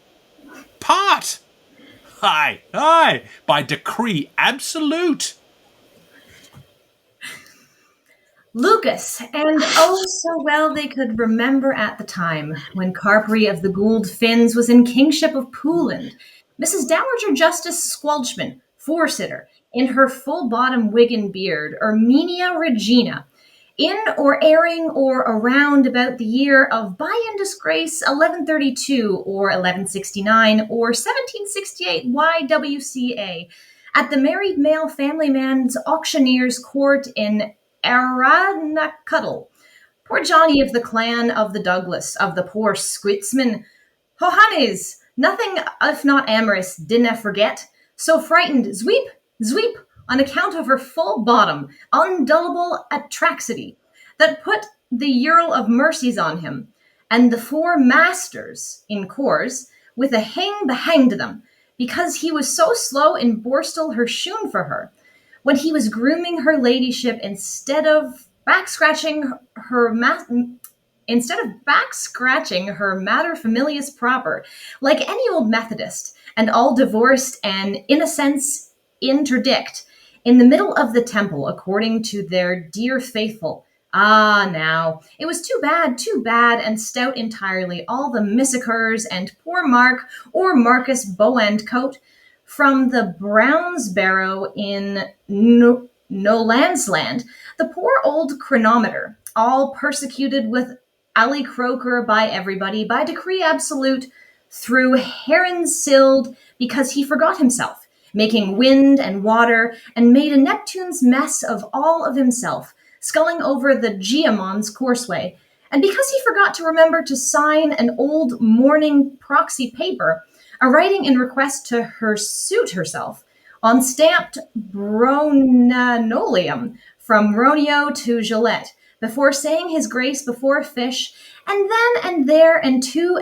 part. Aye, by decree absolute. Lucas, and oh so well they could remember at the time, when Carpery of the Gould Finns was in kingship of Pooland, Mrs. Dowager Justice Squelchman, foresitter, in her full-bottom wig and beard, Erminia Regina, in or airing or around about the year of by in disgrace 1132 or 1169 or 1768 YWCA, at the married male family man's auctioneer's court in Aranacuddle. Poor Johnny of the clan of the Douglas, of the poor Squitzman. Hohannes, nothing if not amorous, dinna forget. So frightened, zweep, on account of her full bottom, undullable atraxity, that put the Earl of Mercies on him, and the four masters in course, with a hang behanged them, because he was so slow in borstal her shoon for her, when he was grooming her ladyship instead of back scratching her mater familias proper, like any old Methodist, and all divorced and in a sense interdict, in the middle of the temple, according to their dear faithful. Ah, now, it was too bad, and stout entirely, all the missicurs and poor Mark or Marcus Bowend coat, from the Brownsbarrow in No Land's Land, the poor old chronometer, all persecuted with alley croaker by everybody, by decree absolute, through Heronsild, because he forgot himself, making wind and water, and made a Neptune's mess of all of himself, sculling over the Geamon's courseway, and because he forgot to remember to sign an old morning proxy paper, a writing in request to her suit herself, on stamped Bronanoleum from Roneo to Gillette, before saying his grace before a fish, and then and there and two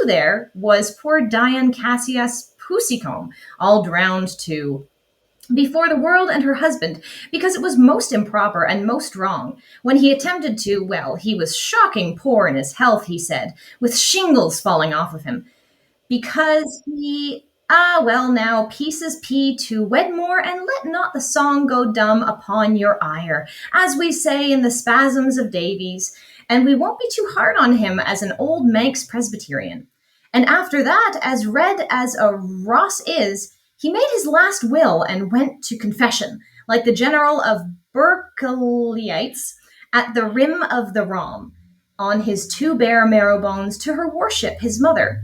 there was poor Diane Cassius Pussycomb, all drowned too, before the world and her husband, because it was most improper and most wrong, when he attempted to, well, he was shocking poor in his health, he said, with shingles falling off of him, because he, now, pieces P to Wedmore, and let not the song go dumb upon your ire, as we say in the spasms of Davies, and we won't be too hard on him as an old Manx Presbyterian. And after that, as red as a Ross is, he made his last will and went to confession, like the general of Berkelyites, at the rim of the Rom, on his two bare marrow bones to her worship, his mother,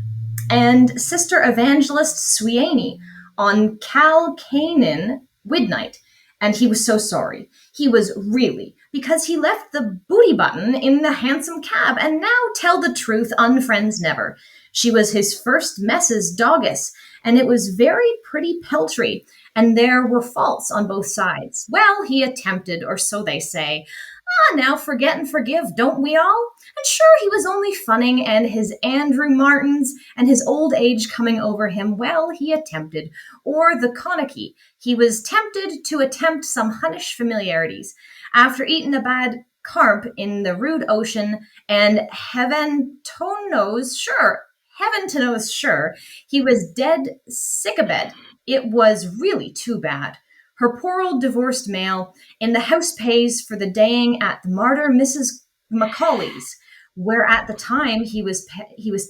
and Sister Evangelist Swiany, on Calcanin midnight, and he was so sorry. He was really, because he left the booty button in the hansom cab, and now tell the truth, unfriends never. She was his first Mess's doggess, and it was very pretty peltry, and there were faults on both sides. Well, he attempted, or so they say. Ah, now forget and forgive, don't we all? And sure, he was only funning, and his Andrew Martins and his old age coming over him, well, he attempted. Or the Connachie, he was tempted to attempt some Hunnish familiarities. After eating a bad carp in the rude ocean, and heaven to knows sure, he was dead sick abed. It was really too bad. Her poor old divorced male in the house pays for the daying at the martyr Mrs. Macaulay's, where at the time he was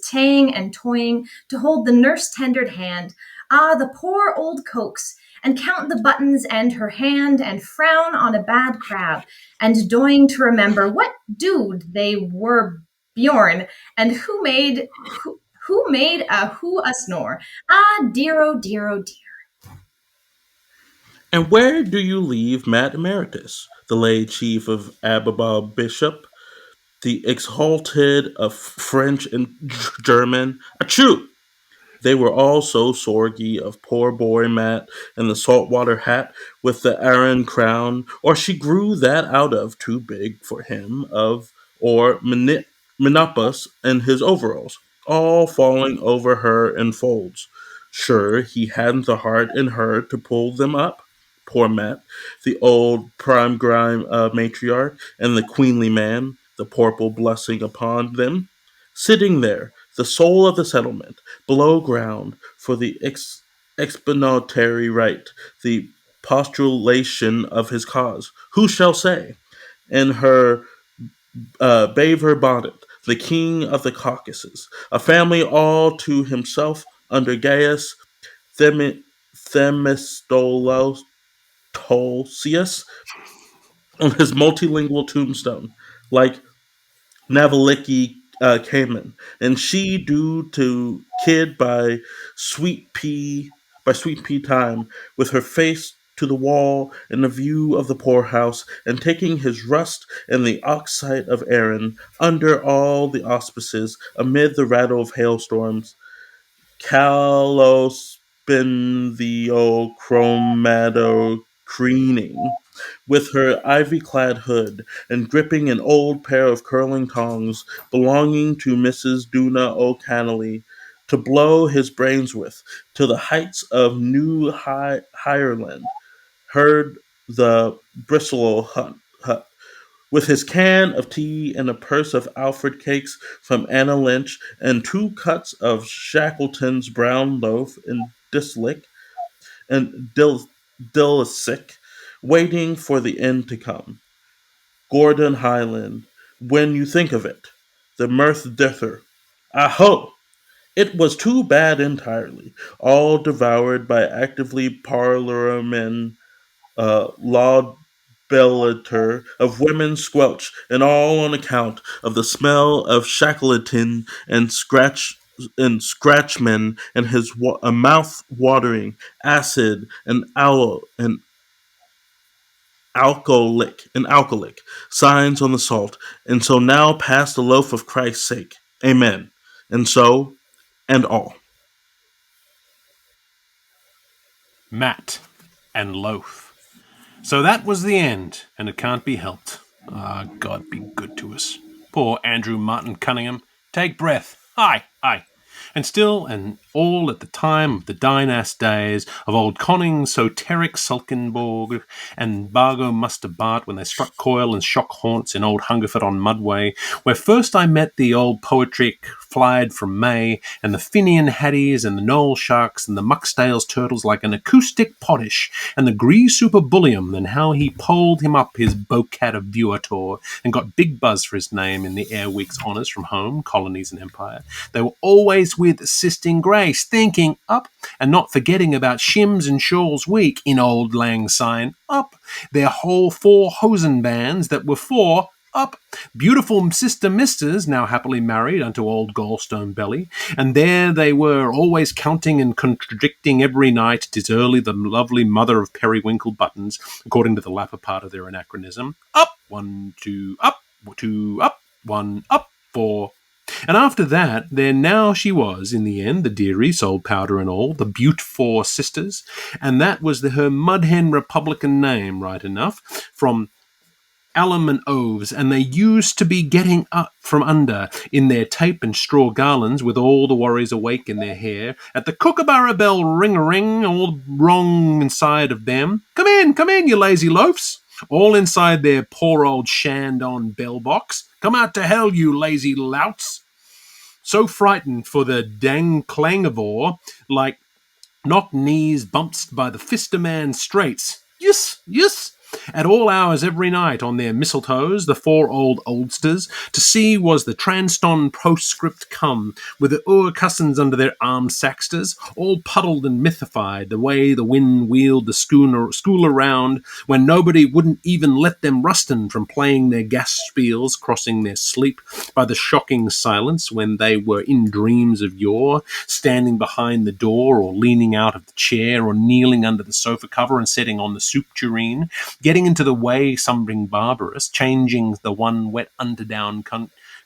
taying and toying to hold the nurse-tendered hand. Ah, the poor old coax, and count the buttons and her hand, and frown on a bad crab, and doing to remember what dude they were Bjorn, and who made a who a snore. Ah, dear, oh dear, oh dear. And where do you leave Matt Emeritus, the lay chief of Ababa Bishop, the exalted of French and German? Achoo! They were all so sorgy of poor boy Matt and the saltwater hat with the Aran crown, or she grew that out of too big for him of, or Menopus and his overalls, all falling over her in folds. Sure, he hadn't the heart in her to pull them up. Poor Matt, the old prime grime matriarch, and the queenly man, the purple blessing upon them, sitting there, the soul of the settlement, below ground, for the exponentiary right, the postulation of his cause. Who shall say? In her beaver bonnet, the king of the Caucasus, a family all to himself under Gaius Themistocles on his multilingual tombstone, like Navaliki Cayman, and she due to kid Sweet Pea time, with her face to the wall in the view of the poorhouse, and taking his rust and the oxide of Aaron under all the auspices, amid the rattle of hailstorms, calospinthiochromatocreening, with her ivy-clad hood, and gripping an old pair of curling tongs belonging to Mrs. Duna O'Cannelly, to blow his brains with, to the heights of New Ireland, heard the bristle hut, with his can of tea and a purse of Alfred cakes from Anna Lynch, and two cuts of Shackleton's brown loaf in Dislick and Dillisick, waiting for the end to come. Gordon Highland, when you think of it, the mirth dither. Aho! It was too bad entirely, all devoured by actively parlourmen, laudabilitor of women squelch, and all on account of the smell of Shackleton and Scratchman and his mouth-watering acid and alcoholic signs on the salt, and so now pass the loaf of Christ's sake. Amen. And so, and all. Matt and loaf. So that was the end, and it can't be helped. Ah, God be good to us. Poor Andrew Martin Cunningham. Take breath. Aye, aye. And still, and all at the time of the Dynast days of old Conning, Soteric, Sulkenborg, and Bargo Musterbart, when they struck coil and shock haunts in old Hungerford on Mudway, where first I met the old poetric flied from May, and the Finian Haddies, and the Knoll Sharks, and the Muckstales turtles like an acoustic potish, and the Gree Super Bulliam, and how he poled him up his Bocat of Buator, and got big buzz for his name in the Air Week's honours from home, colonies and empire. They were always with assisting grace, thinking up, and not forgetting about Shims and Shawls Week in Old Lang Syne up, their whole 4 hosen bands that were for up. Beautiful sister misters, now happily married unto old Gallstone Belly, and there they were, always counting and contradicting every night, 'tis early the lovely mother of periwinkle buttons, according to the latter part of their anachronism. Up, 1, 2, up, 2, up, 1, up, 4. And after that, there now she was, in the end, the dearie, sold powder and all, the Butte Four Sisters, and that was her mudhen Republican name, right enough, from alum and oaths, and they used to be getting up from under in their tape and straw garlands, with all the warriors awake in their hair, at the Kookaburra bell ring-a-ring, all wrong inside of them. Come in, you lazy loafs. All inside their poor old Shandon bell box. Come out to hell, you lazy louts. So frightened for the dang clangivore, like knock-knees bumped by the fister-man straits. Yes, at all hours every night on their mistletoes, the four old oldsters, to see was the Transton postscript come, with the cousins under their arm saxters, all puddled and mythified, the way the wind wheeled the school around, when nobody wouldn't even let them rustin from playing their gas spiels, crossing their sleep by the shocking silence when they were in dreams of yore, standing behind the door or leaning out of the chair or kneeling under the sofa cover and setting on the soup tureen, getting into the way something barbarous, changing the one wet underdown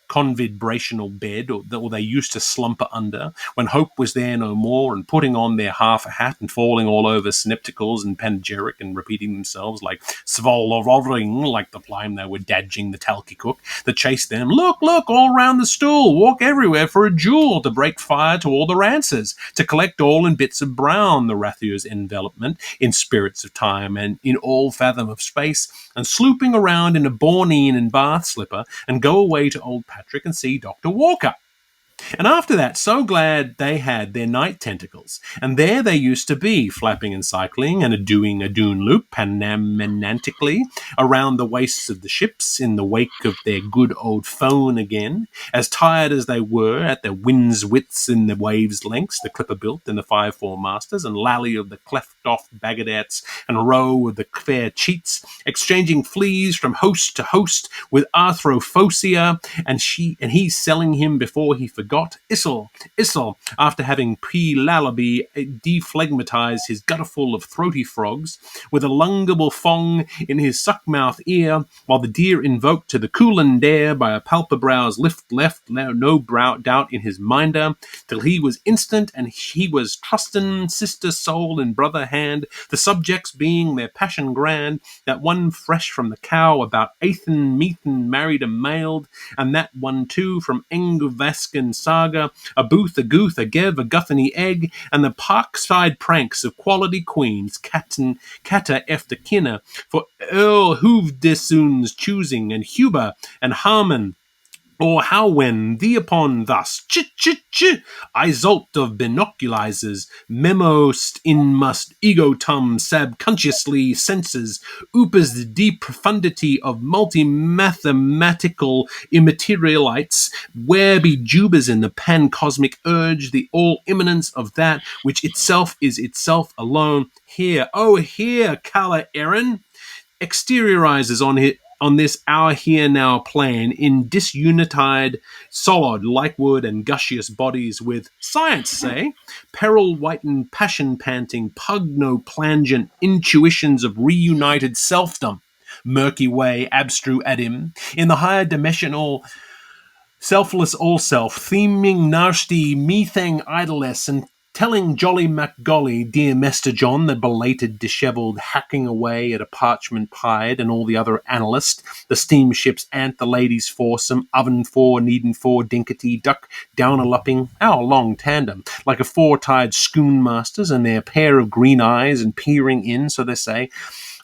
convibrational bed, or they used to slumber under, when hope was there no more, and putting on their half a hat and falling all over synepticals and panegyric and repeating themselves like svoloroving, like the time they were dadging the talky cook that chased them. Look, all round the stool, walk everywhere for a jewel, to break fire to all the rances, to collect all in bits of brown, the Rathier's envelopment, in spirits of time and in all fathom of space, and slooping around in a Borneen and bath slipper, and go away to old Patrick and see Dr. Walker. And after that, so glad they had their night tentacles. And there they used to be, flapping and cycling and doing a dune loop panamenantically around the waists of the ships in the wake of their good old phone again, as tired as they were at their wind's widths in the waves' lengths, the clipper built and the 5-4 masters, and lally of the cleft-off baggadettes and row of the fair cheats, exchanging fleas from host to host with arthrophosia, and he selling him before he forgot. Isolde, after having pre-lullaby deflegmatized his gutterful of throaty frogs, with a lungable fong in his suck-mouth ear, while the deer invoked to the coolin dare by a palper-brow's lift left, no doubt in his minder, till he was instant, and he was trustin' sister soul and brother hand, the subjects being their passion grand, that one fresh from the cow about Athan Meathan married and mailed, and that one too from Engvaskin saga, a booth, a gooth, a gev, a guthany egg, and the parkside pranks of quality queens, Cata efter kinna, for Earl Hoovdesoon's choosing, and Huber, and Harman, or how when thee upon thus, Isolt of binoculizers, memost in must egotum subconsciously senses, upas the deep profundity of multi-mathematical immaterialites, where be jubas in the pan-cosmic urge, the all-immanence of that which itself is itself alone. Here, Kala Aaron, exteriorizes on this our here now plane in disunitide solid like wood and gushous bodies with science say peril whitened passion panting pugno plangent intuitions of reunited selfdom murky way abstru adim in the higher dimensional selfless all self theming nasty methang idlesse and telling Jolly MacGolly, dear Mester John, the belated, dishevelled, hacking away at a parchment pied, and all the other analysts, the steamship's ant, the ladies' foursome, oven for, needin' for, dinkety, duck, down-a-lupping, our long tandem, like a four-tied schoonmasters, and their pair of green eyes, and peering in, so they say,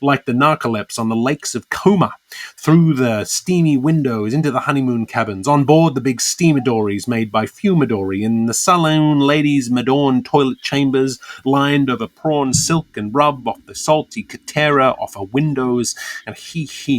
like the narcolepts on the lakes of Coma, through the steamy windows into the honeymoon cabins, on board the big steamadories made by Fumadory, in the saloon ladies' madorned toilet chambers, lined over prawn silk and rub off the salty catera off her windows, and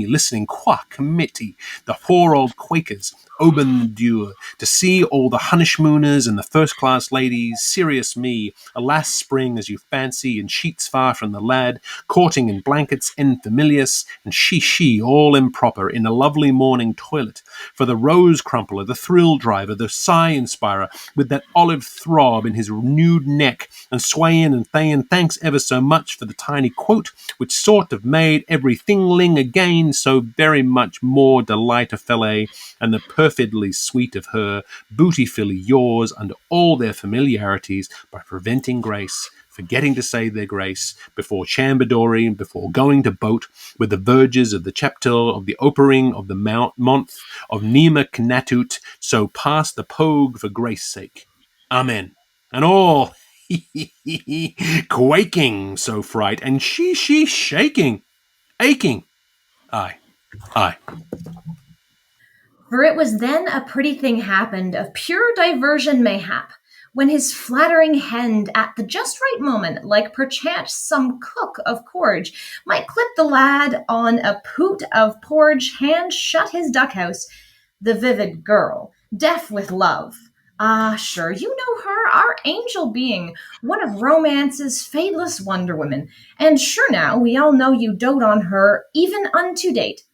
listening qua committee, the poor old Quakers, open the door, to see all the honeymooners and the first-class ladies, serious me, alas spring as you fancy, and sheets far from the lad, courting in blankets en familias, and she, all all improper, in a lovely morning toilet, for the rose crumpler, the thrill driver, the sigh inspirer, with that olive throb in his nude neck, and swayin' and thayin' thanks ever so much for the tiny quote, which sort of made every thingling again so very much more delight a fillet, and the perfidly sweet of her, bootyfully yours under all their familiarities, by preventing grace, forgetting to say their grace, before chamberdory, before going to boat, with the verges of the chapter, of the opering, of the month, of Nema Knatut, so pass the pogue for grace sake. Amen. And all quaking so fright, and she shaking, aching. Aye, aye. For it was then a pretty thing happened of pure diversion mayhap, when his flattering hand at the just right moment, like perchance some cook of corge, might clip the lad on a poot of porridge, hand shut his duck-house, the vivid girl, deaf with love. Ah, sure, you know her, our angel being, one of romance's fadeless wonder women, and sure now, we all know you dote on her, even unto date,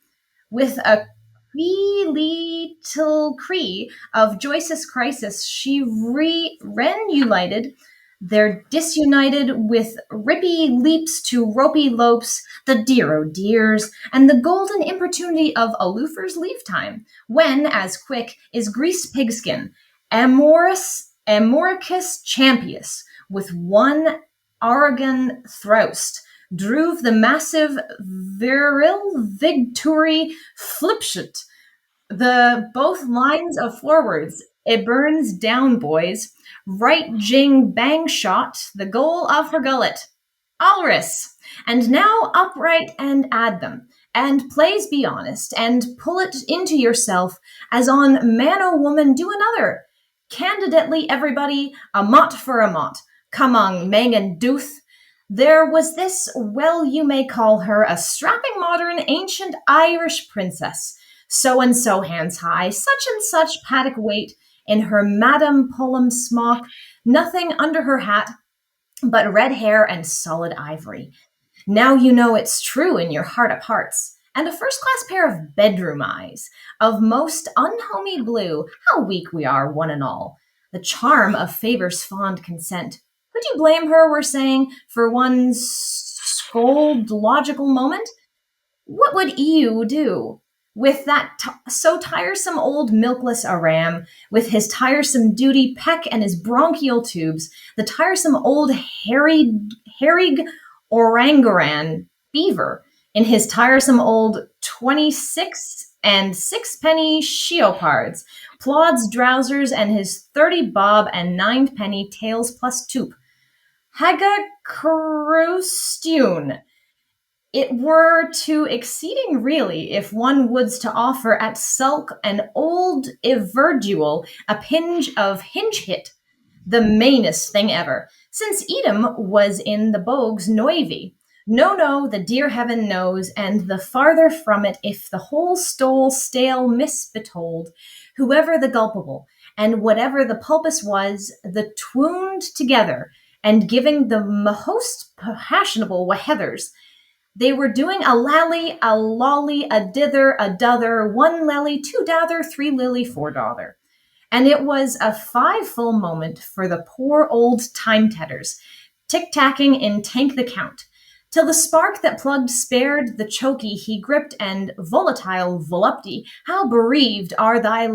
with a wee little cree of Joyce's crisis, she renunited, they're disunited with rippy leaps to ropey lopes, the dear o' dears, and the golden importunity of a loofer's leave time, when, as quick, is greased pigskin, amoricus champius, with one Aragon throust, druve the massive viril victory flipshot, the both lines of forwards. It burns down, boys. Right jing bang shot, the goal of her gullet. Alris. And now upright and add them. And plays be honest, and pull it into yourself, as on man o' woman do another. Candidately, everybody, a mot for a mot. Come on, Mang and Dooth. There was this, well, you may call her a strapping modern ancient Irish princess, so and so hands high, such and such paddock weight, in her Madame Pullum smock, nothing under her hat but red hair and solid ivory. Now you know it's true in your heart of hearts, and a first-class pair of bedroom eyes, of most unhomey blue, how weak we are, one and all. The charm of favor's fond consent. Could you blame her, we're saying, for one scold logical moment? What would you do with that so tiresome old milkless Aram, with his tiresome duty peck and his bronchial tubes, the tiresome old harried oranguran beaver, in his tiresome old 26 and sixpenny sheopards, plods drowsers, and his 30 bob and 9 penny tails plus toop? Haga Crustune. It were too exceeding really if one would's to offer at sulk an old everdual a pinge of hinge hit, the mainest thing ever, since Edom was in the bogues noivy. No, the dear heaven knows, and the farther from it if the whole stale misbetold, whoever the gulpable, and whatever the pulpus was, the twooned together, and giving the most passionable wahethers. They were doing a lally, a lolly, a dither, a dother, one lally, two dather, three lily, four dother. And it was a 5 full moment for the poor old time-tedders, tick-tacking in tank the count, till the spark that plugged spared the chokey he gripped, and volatile volupty, how bereaved are thy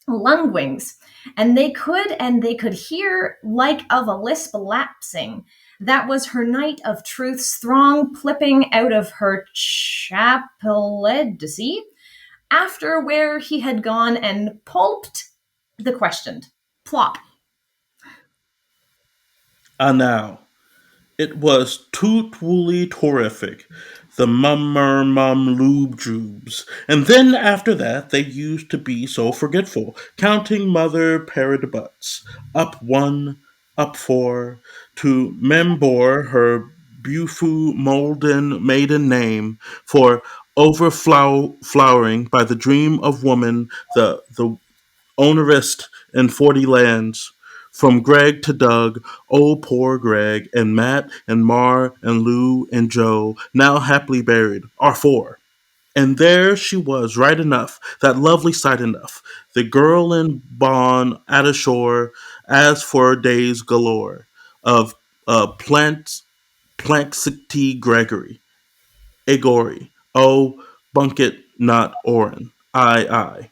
lungwings, and they could hear like of a lisp lapsing. That was her night of truth's throng plipping out of her chapelledacy, after where he had gone and pulped the questioned. Plop. Now, it was tootwoolly terrific, the mum lube jubes. And then after that they used to be so forgetful, counting mother parrot butts, up 1, up 4, to membor her beautiful molden maiden name, for overflowering by the dream of woman, the onerist in 40 lands, from Greg to Doug, oh poor Greg, and Matt and Mar and Lou and Joe, now happily buried, are 4. And there she was, right enough, that lovely sight enough, the girl in Bonn at a shore, as for days galore, of Planxty Gregory, Agori, oh, Bunket not Oren, I.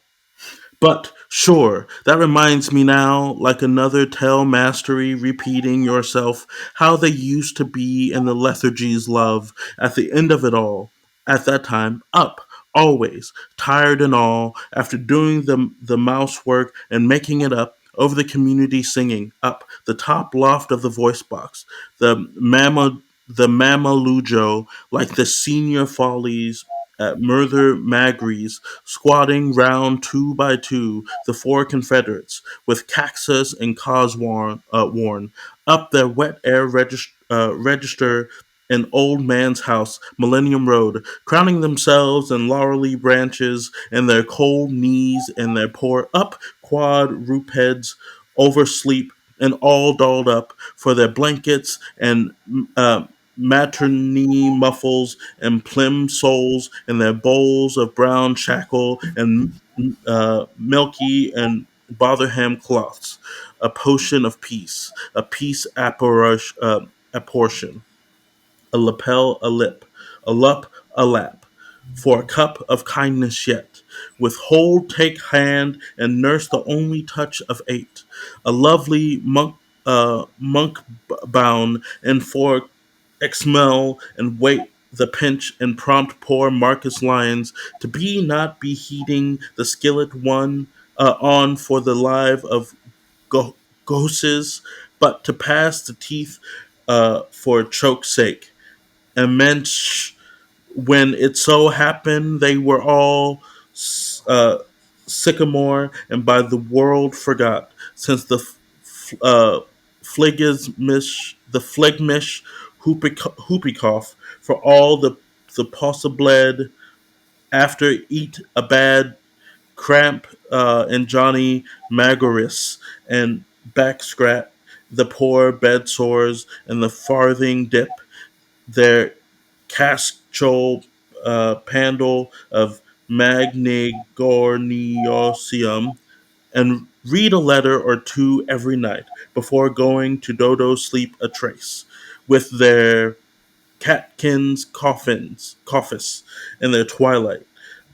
But, sure, that reminds me now, like another tell mastery repeating yourself, how they used to be in the lethargy's love, at the end of it all, at that time, up, always, tired and all, after doing the mouse work and making it up, over the community singing, up, the top loft of the voice box, the Mamalujo, like the senior follies at Murther Magri's, squatting round two by two the four Confederates, with Caxus and Cosworn worn, up their wet air register in Old Man's House, Millennium Road, crowning themselves in laurely branches and their cold knees and their poor up quadrupeds oversleep and all dolled up for their blankets and uh, maternity muffles and plimsolls and their bowls of brown shackle and milky and Botherham cloths, a potion of peace, a peace apportion, a lapel a lip, a lup a lap, for a cup of kindness yet, with hold take hand and nurse the only touch of eight, a lovely monk bound and for Exmel and wait the pinch and prompt poor Marcus Lyons to be not be heating the skillet one on for the live of ghosts, but to pass the teeth for choke's sake. And mensch, when it so happened they were all uh, sycamore and by the world forgot, since uh, the phlegmish whoopie cough for all the possibled after eat a bad cramp and Johnny Magoris and backscrat the poor bed sores and the farthing dip their caschol pandal of magnigorniosium and read a letter or two every night before going to dodo sleep a trace with their catkins coffins in their twilight,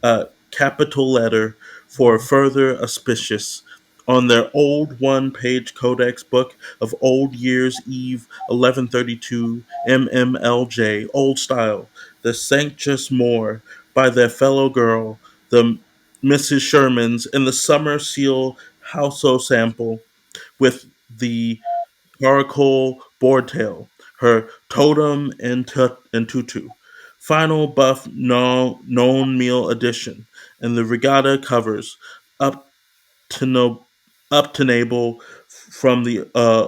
a capital letter for further auspicious on their old one-page codex book of Old Year's Eve 1132 MMLJ, old style, the Sanctus More by their fellow girl, the Mrs. Sherman's, in the summer seal household sample with the Caracal Boardtail, her totem and tutu. Final buff known meal edition, and the regatta covers up to no up to navel from the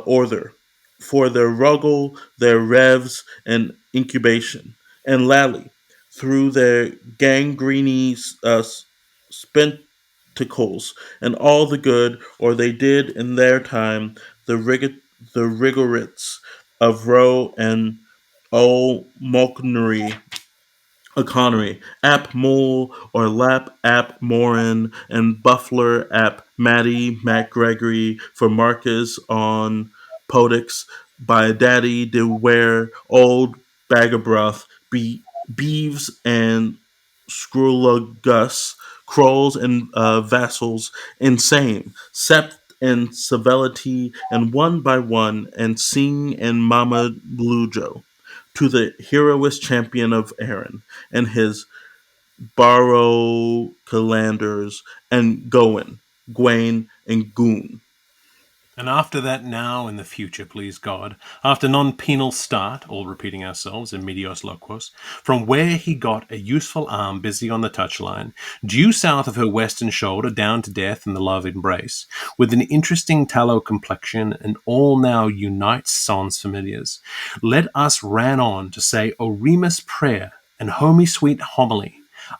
order for their ruggle, their revs, and incubation, and Lally through their gangrenous spectacles, and all the good, or they did in their time, the the rigorites of Roe and O Mulknery Economy, Ap Mole or Lap Ap Morin, and Buffler Ap Matty Mac Gregory for Marcus on Podix by Daddy de Ware, Old Bagabroth, Beeves and Scrulagus, Crolls and Vassals, Insane, Sept and Civility, and one by one, and Sing and Mama Blujo to the heroish champion of Erin and his Barrow Calanders and Gowan, Gwaine, and Goon. And after that, now in the future, please God, after non-penal start, all repeating ourselves in medios loquos, from where he got a useful arm busy on the touchline, due south of her western shoulder, down to death in the love embrace, with an interesting tallow complexion, and all now unites sans familiars. Let us ran on to say Oremus prayer and homey sweet homily,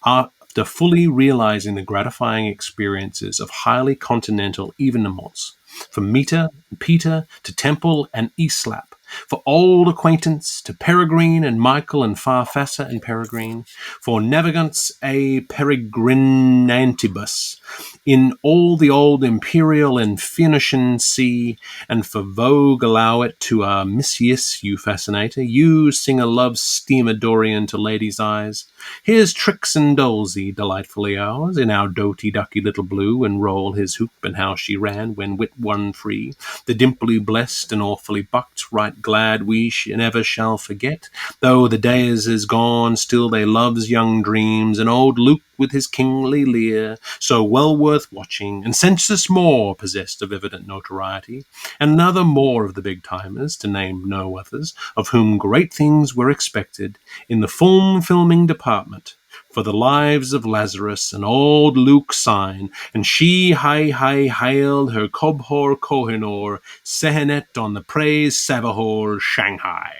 after fully realizing the gratifying experiences of highly continental evenements, from Meter and Peter to Temple and Eslap, For old acquaintance to Peregrine and Michael and Farfassa and Peregrine, for navigants a peregrinantibus in all the old imperial and Phoenician sea, and for vogue allow it to a Missius, you fascinator, you sing a love steamer Dorian to ladies' eyes. Here's Trix and Dolzy, delightfully ours, in our doty ducky little blue, and roll his hoop, and how she ran when wit won free. The dimply blessed and awfully bucked, right glad we never shall forget. Though the days is gone, still they loves young dreams, and old Luke with his kingly leer, so well worth watching, and census more possessed of evident notoriety, and another more of the big-timers, to name no others, of whom great things were expected in the filming department, for the lives of Lazarus and old Luke sign, and she hailed her Cobhor Kohinoor, Sehenet on the praise Savahor Shanghai.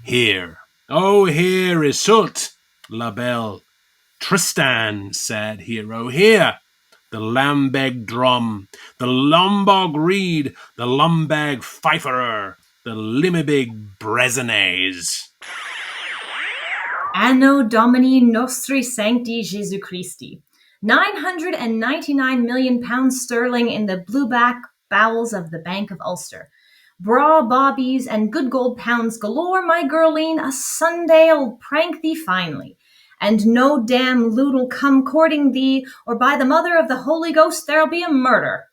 Here, oh here is Sult, La Belle, Tristan, sad hero, here, the Lambeg drum, the Lombog reed, the Lumbag fiferer, the Limibig brezenes. Anno Domini Nostri Sancti Jesu Christi. 999 million pounds sterling in the blueback bowels of the Bank of Ulster. Braw bobbies and good gold pounds galore, my girleen, a Sunday'll prank thee finely. And no damn loot'll come courting thee, or by the mother of the Holy Ghost there'll be a murder.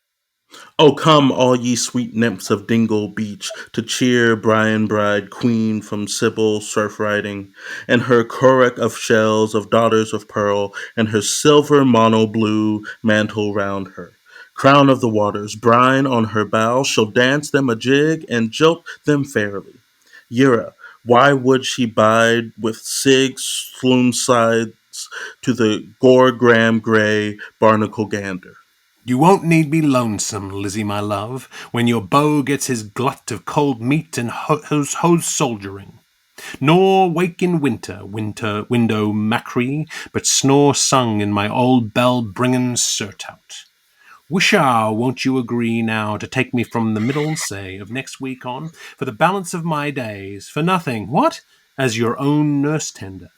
Oh, come, all ye sweet nymphs of Dingle Beach, to cheer Brian Bride, queen from Sybil surf riding, and her choric of shells of daughters of pearl, and her silver mono blue mantle round her. Crown of the waters, brine on her bow, shall dance them a jig and jilt them fairly. Yura, why would she bide with Sig slume sides to the gore gram grey barnacle gander? You won't need be lonesome, Lizzie, my love, when your beau gets his glut of cold meat and hose soldiering. Nor wake in window macree, but snore sung in my old bell bringin' surtout. Wishaw, won't you agree now to take me from the middle, say, of next week on, for the balance of my days, for nothing, what? As your own nurse tender.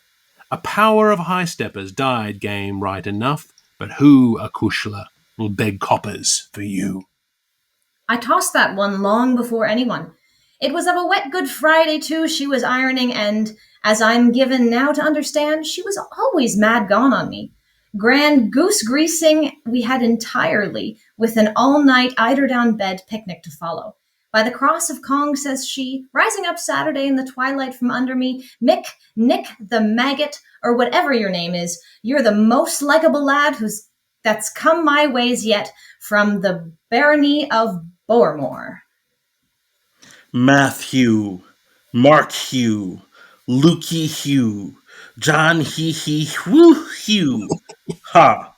A power of high steppers died game right enough, but who, Akushla, will beg coppers for you? I tossed that one long before anyone. It was of a wet Good Friday, too, she was ironing, and, as I'm given now to understand, she was always mad gone on me. Grand goose greasing we had entirely, with an all-night eider-down bed picnic to follow. By the cross of Kong, says she, rising up Saturday in the twilight from under me, Mick, Nick the maggot, or whatever your name is, you're the most likeable lad that's come my ways yet from the barony of Bowermore. Matthew, Mark Hugh, Lukey Hugh, John Woo Hugh. Ha!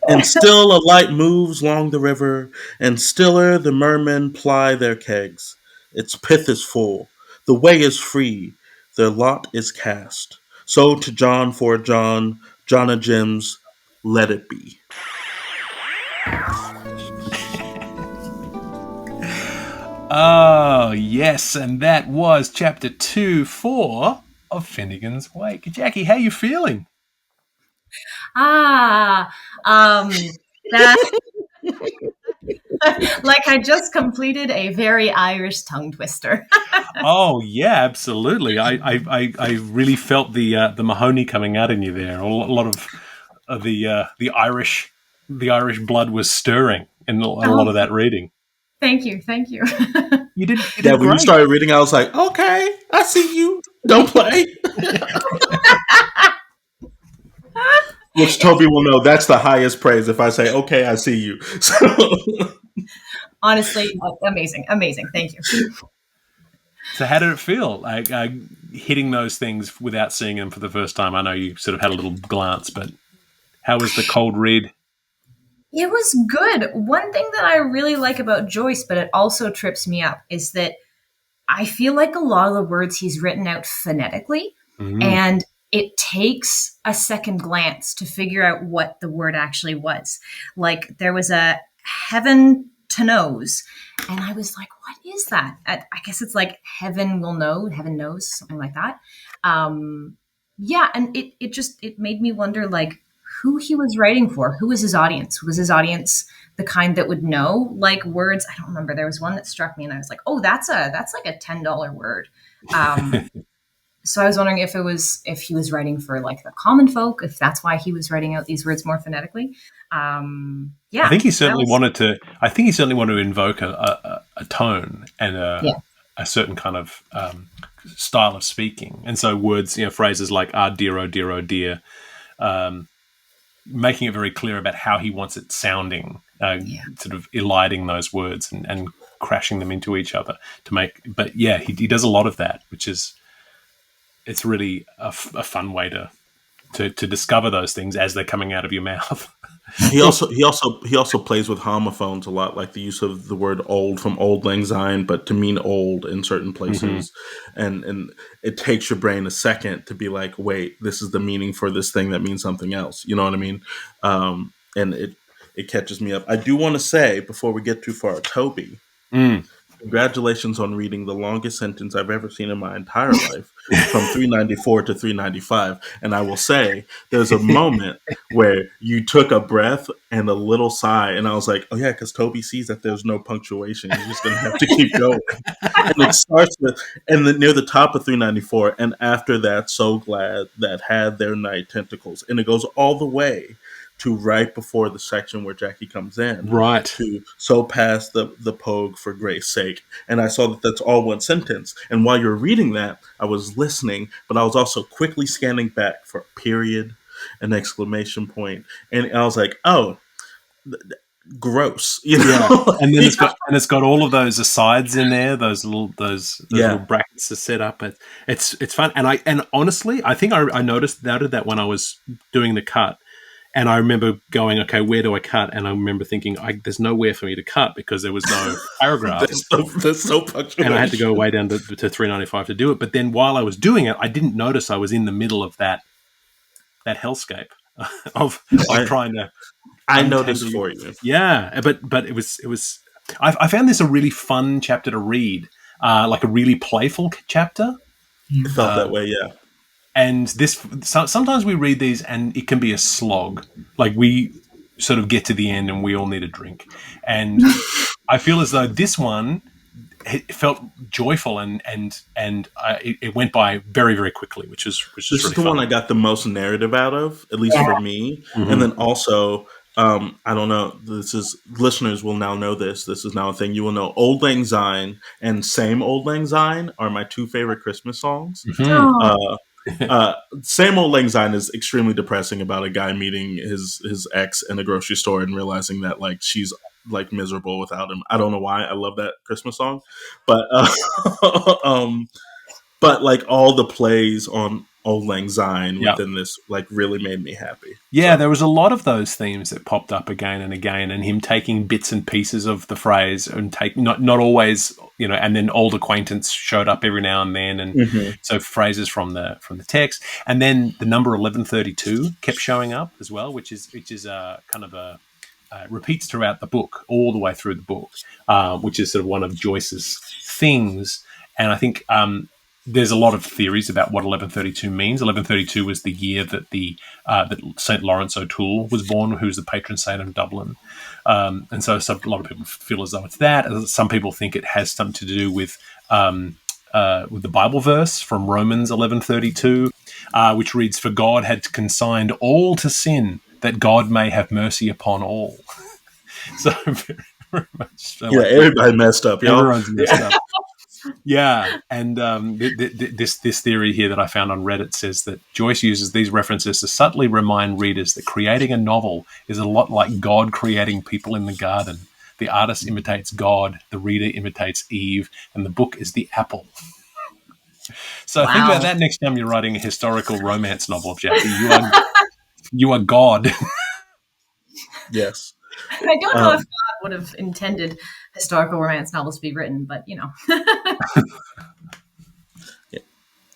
And still a light moves along the river, and stiller the mermen ply their kegs. Its pith is full, the way is free, their lot is cast. So to John for John, John of Gems, let it be. Oh, yes, and that was chapter 2-4 of Finnegans Wake. Jackie, how you feeling? That like I just completed a very Irish tongue twister. Oh yeah, absolutely. I really felt the Mahoney coming out in you there. A lot of the Irish blood was stirring in a lot of that reading. Thank you. You did Yeah, when great. you started reading, I was like, okay, I see you. Don't play. Which Toby will know that's the highest praise if I say, okay, I see you. So. Honestly, amazing. Thank you. So how did it feel, like hitting those things without seeing them for the first time? I know you sort of had a little glance, but how was the cold read? It was good. One thing that I really like about Joyce, but it also trips me up, is that I feel like a lot of the words he's written out phonetically, and it takes a second glance to figure out what the word actually was. Like there was a heaven to knows. And I was like, what is that? I guess it's like heaven will know, heaven knows, something like that. Yeah, and it made me wonder, like, who he was writing for. Who was his audience? Was his audience the kind that would know like words? I don't remember. There was one that struck me, and I was like, oh, that's like a $10 word. So I was wondering if he was writing for like the common folk, if that's why he was writing out these words more phonetically. Yeah, I think he certainly wanted to. I think he certainly wanted to invoke a tone and a certain kind of style of speaking, and so words, phrases like "ah, dear, oh dear," making it very clear about how he wants it sounding, sort of eliding those words and crashing them into each other to make. But yeah, he does a lot of that, which is it's really a fun way to discover those things as they're coming out of your mouth. He also plays with homophones a lot, like the use of the word "old" from "Old Lang Syne," but to mean "old" in certain places, and it takes your brain a second to be like, "Wait, this is the meaning for this thing that means something else." You know what I mean? And it catches me up. I do want to say before we get too far, Toby. Congratulations on reading the longest sentence I've ever seen in my entire life, from 394 to 395. And I will say, there's a moment where you took a breath and a little sigh, and I was like, oh yeah, because Toby sees that there's no punctuation. He's just going to have to keep going. And it starts with, near the top of 394, and after that, so glad that had their night tentacles. And it goes all the way to right before the section where Jackie comes in. Right. To so pass the pogue for grace sake. And I saw that that's all one sentence. And while you're reading that, I was listening, but I was also quickly scanning back for a period, an exclamation point. And I was like, oh, gross. And then it's got all of those asides in there, those little brackets are set up. It's fun. And honestly, I think I noted that when I was doing the cut. And I remember going, okay, where do I cut? And I remember thinking, there's nowhere for me to cut because there was no paragraph. There's no punctuation. And I had to go way down to 395 to do it. But then while I was doing it, I didn't notice I was in the middle of that hellscape of trying to. I noticed for you. Yeah, but it was. I found this a really fun chapter to read, like a really playful chapter. It felt that way, yeah. And sometimes we read these and it can be a slog. Like we sort of get to the end and we all need a drink. And I feel as though this one, it felt joyful and it went by very, very quickly, which is this really is the fun. one I got the most narrative out of, at least for me. And then also, I don't know, listeners will now know this. This is now a thing. You will know Old Lang Syne and Same Old Lang Syne are my two favorite Christmas songs. Same Old Lang Syne is extremely depressing about a guy meeting his ex in a grocery store and realizing that like she's like miserable without him. I don't know why I love that Christmas song, but but like all the plays on Old Lang Syne within this like really made me happy. Yeah, there was a lot of those themes that popped up again and again, and him taking bits and pieces of the phrase and not always, and then old acquaintance showed up every now and then, and so phrases from the text, and then the number 1132 kept showing up as well, which is kind of repeats throughout the book, all the way through the book, which is sort of one of Joyce's things, and I think. There's a lot of theories about what 1132 means. 1132 was the year that that St. Lawrence O'Toole was born, who's the patron saint of Dublin. And so a lot of people feel as though it's that. Some people think it has something to do with the Bible verse from Romans 1132, which reads, "For God had consigned all to sin, that God may have mercy upon all." So very much so. Yeah, everybody messed up, y'all. Everyone's messed up. Yeah, and this theory here that I found on Reddit says that Joyce uses these references to subtly remind readers that creating a novel is a lot like God creating people in the garden. The artist imitates God, the reader imitates Eve, and the book is the apple. So think about that next time you're writing a historical romance novel, Jackie. You are God. Yes. I don't know if God would have intended historical romance novels to be written, but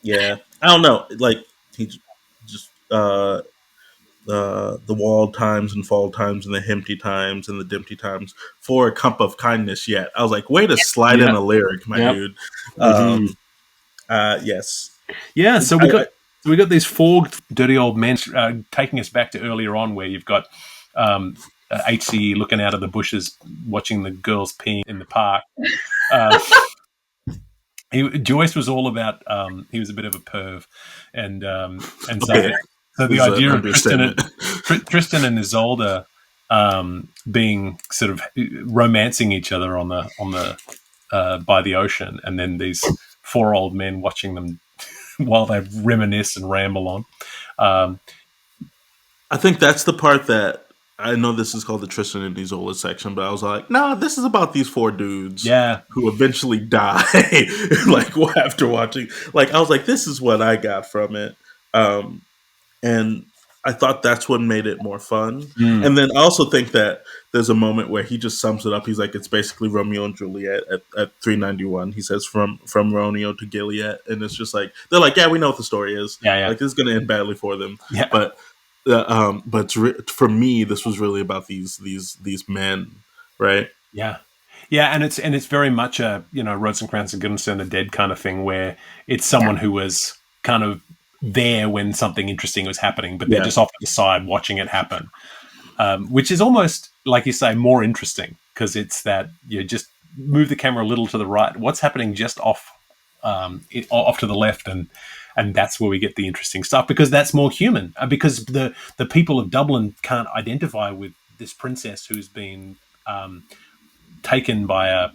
Yeah, I don't know. Like he just the wall times and fall times and the empty times and the dimpty times for a cup of kindness yet. I was like, way to slide in Yeah. a lyric, my Yep. dude. Yes. Yeah, so I, we got these four dirty old men taking us back to earlier on, where you've got HCE looking out of the bushes, watching the girls peeing in the park. Joyce was all about. He was a bit of a perv, and okay. so the This is an idea of understatement. Tristan and Isolde being sort of romancing each other on the by the ocean, and then these four old men watching them while they reminisce and ramble on. I think that's the part that I know this is called the Tristan and Isolde section, but I was like, nah, this is about these four dudes Yeah, who eventually die. Like after watching, like I was like, this is what I got from it. And I thought that's what made it more fun. And then I also think that there's a moment where he just sums it up. He's like, it's basically Romeo and Juliet at 391. He says from Romeo to Gilead, and it's just like they're like, yeah, we know what the story is. Yeah. Like this is going to end badly for them. Yeah. But for me, this was really about these men, right? Yeah. Yeah, and it's very much a Rosencrantz and Guildenstern are dead kind of thing, where it's someone who was kind of there when something interesting was happening, but they're just off to the side watching it happen, which is almost, like you say, more interesting because it's that you just move the camera a little to the right. What's happening just off to the left, and that's where we get the interesting stuff because that's more human. Because the people of Dublin can't identify with this princess who's been taken by a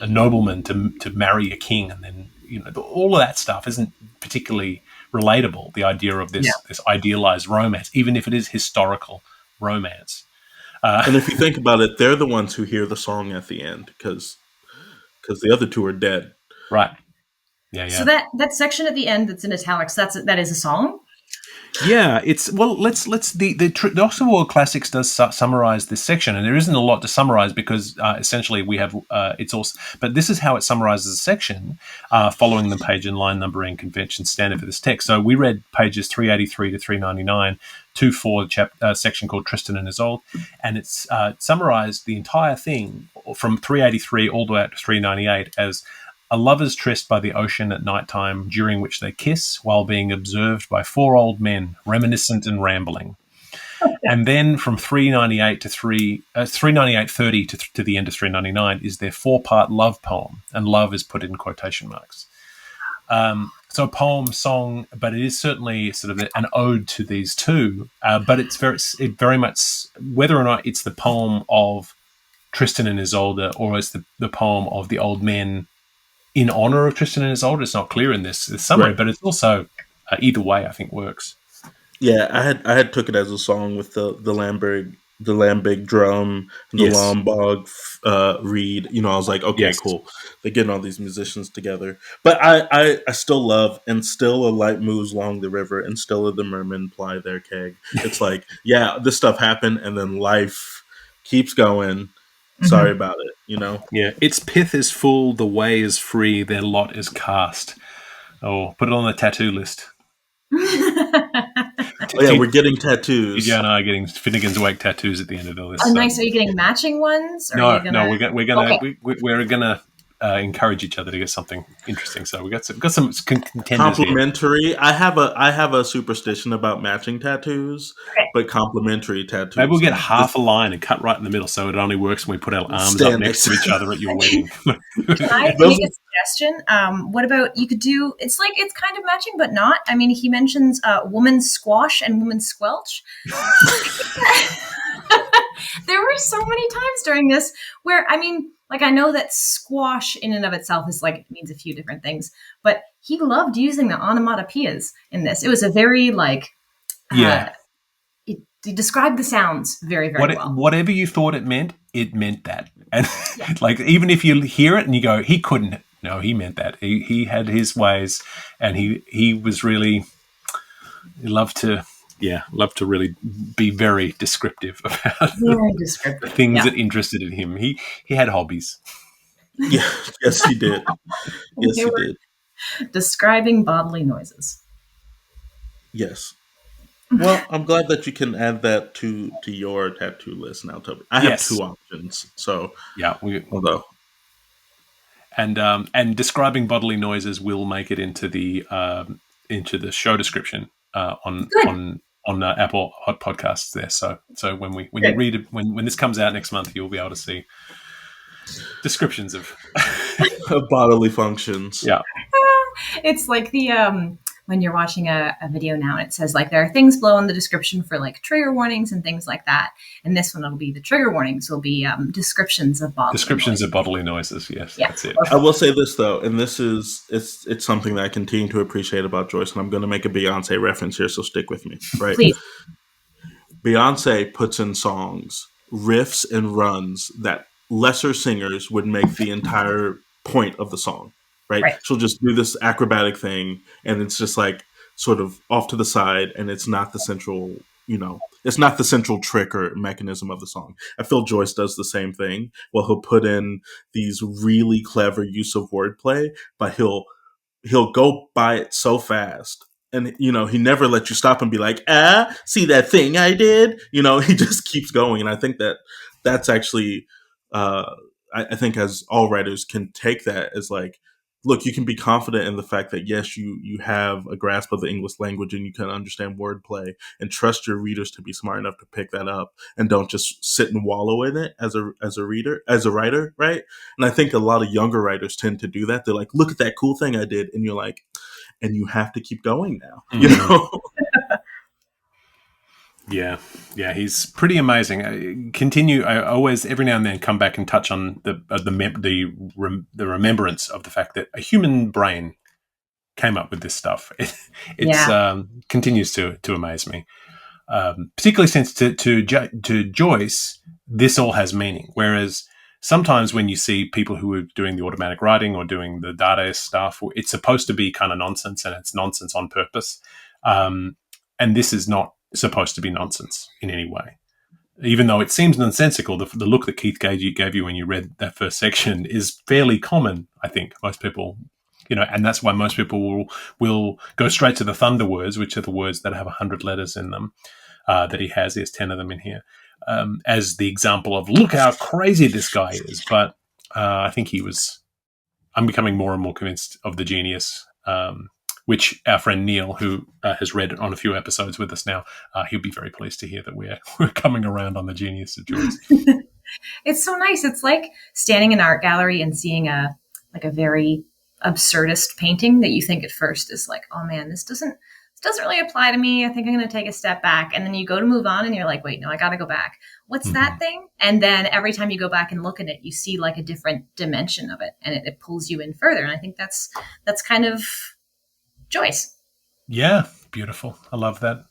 nobleman to marry a king, and then all of that stuff isn't particularly relatable. The idea of this idealized romance, even if it is historical romance. And if you think about it, they're the ones who hear the song at the end because the other two are dead. Right. Yeah. So that section at the end that's in italics, that is a song. Yeah, it's the Oxford World Classics does summarize this section, and there isn't a lot to summarize because essentially we have it's also. But this is how it summarizes a section, following the page and line numbering convention standard for this text. So we read pages 383 to 399 for section called Tristan and Isolde, and it's summarized the entire thing from 383 all the way up to 398 as a lover's tryst by the ocean at night time, during which they kiss while being observed by four old men, reminiscent and rambling. And then from 398 to 398.30 to the end of 399 is their four-part love poem, and love is put in quotation marks. So a poem, song, but it is certainly sort of an ode to these two. But it very much, whether or not it's the poem of Tristan and Isolde or it's the poem of the old men in honor of Tristan and Isolde, it's not clear in this summary, but it's also either way, I think works. Yeah, I had took it as a song with the Lamberg drum and the Lombok reed. I was like, okay, cool. They're getting all these musicians together. But I still love and still a light moves along the river and still the mermen ply their keg. It's like, yeah, this stuff happened and then life keeps going. Sorry about it, Yeah, its pith is full, the way is free, their lot is cast. Oh, put it on the tattoo list. We're getting tattoos. Yeah, and I are getting Finnegans Wake tattoos at the end of the list. Oh, nice. Are you getting matching ones? Or no, we're gonna encourage each other to get something interesting. So we got some contenders complimentary. Here. I have a superstition about matching tattoos, but complimentary tattoos. Maybe we'll get half a line and cut right in the middle, so it only works when we put our arms up next to each other at your wedding. Can I make a suggestion? What about you could do? It's kind of matching, but not. I mean, he mentions woman's squash and woman's squelch. There were so many times during this where, I mean, I know that squash in and of itself is means a few different things, but he loved using the onomatopoeias in this. It was a very he described the sounds very, very well. Whatever you thought it meant that. And even if you hear it and you go, he couldn't. No, he meant that. He had his ways, and he was really loved to really be very descriptive about things that interested in him. He had hobbies. Yeah, yes, he did. Yes, he did. Describing bodily noises. Yes. Well, I'm glad that you can add that to your tattoo list now, Toby. I have Yes. 2 options. So Yeah, we although and describing bodily noises will make it into the show description on Good. Apple Podcasts there. So when you read it, when this comes out next month, you'll be able to see descriptions of bodily functions. yeah. It's like the when you're watching a video now and it says like there are things below in the description for like trigger warnings and things like that. And this one will be the trigger warnings will be descriptions of bodily noises. Yes, yeah. that's it. I will say this though, and this is it's something that I continue to appreciate about Joyce, and I'm going to make a Beyoncé reference here, so stick with me, right? Please. Beyoncé puts in songs riffs and runs that lesser singers would make the entire point of the song, right? She'll just do this acrobatic thing, and it's just like sort of off to the side, and it's not the central, it's not the central trick or mechanism of the song. I feel Joyce does the same thing. Well, he'll put in these really clever use of wordplay, but he'll go by it so fast. And, he never lets you stop and be like, see that thing I did? He just keeps going. And I think that's actually, I think as all writers can take that as like, look, you can be confident in the fact that, yes, you have a grasp of the English language and you can understand wordplay, and trust your readers to be smart enough to pick that up and don't just sit and wallow in it as a writer, right? And I think a lot of younger writers tend to do that. They're like, look at that cool thing I did. And you're like, and you have to keep going now, Yeah, he's pretty amazing. I always every now and then come back and touch on the remembrance of the fact that a human brain came up with this stuff. It continues to amaze me, particularly since to Joyce this all has meaning. Whereas sometimes when you see people who are doing the automatic writing or doing the Dadaist stuff, it's supposed to be kind of nonsense, and it's nonsense on purpose. And this is not supposed to be nonsense in any way. Even though it seems nonsensical, the look that Keith gave you when you read that first section is fairly common, I think. Most people, and that's why most people will go straight to the thunder words, which are the words that have 100 letters in them, that he has. He has 10 of them in here, as the example of, look how crazy this guy is. But I think I'm becoming more and more convinced of the genius, which our friend Neil, who has read on a few episodes with us now, he'll be very pleased to hear that we're coming around on the genius of Joyce. It's so nice. It's like standing in an art gallery and seeing a very absurdist painting that you think at first is like, oh man, this doesn't really apply to me. I think I'm going to take a step back. And then you go to move on and you're like, wait, no, I got to go back. What's that thing? And then every time you go back and look at it, you see like a different dimension of it, and it pulls you in further. And I think that's kind of Joyce. Yeah, beautiful. I love that.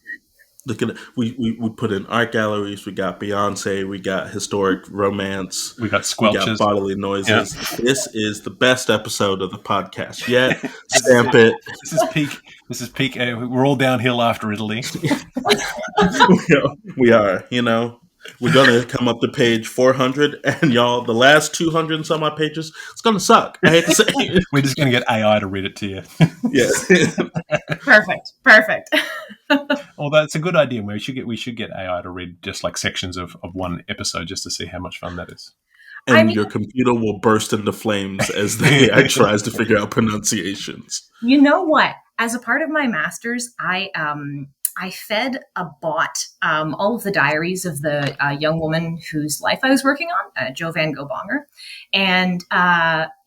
Look at it. We put in art galleries. We got Beyoncé. We got historic romance. We got squelches. We got bodily noises. Yeah. This is the best episode of the podcast yet. Stamp it. This is peak. We're all downhill after Italy. We are. We're gonna come up to page 400, and y'all, the last 200 and some odd pages, it's gonna suck. I hate to say it. We're just gonna get AI to read it to you. Yes. Perfect. Well, that's a good idea. We should get AI to read just like sections of one episode, just to see how much fun that is. And your computer will burst into flames as the AI tries to figure out pronunciations. You know what? As a part of my master's, I fed a bot all of the diaries of the young woman whose life I was working on, Jo Van Gogh Bonger. And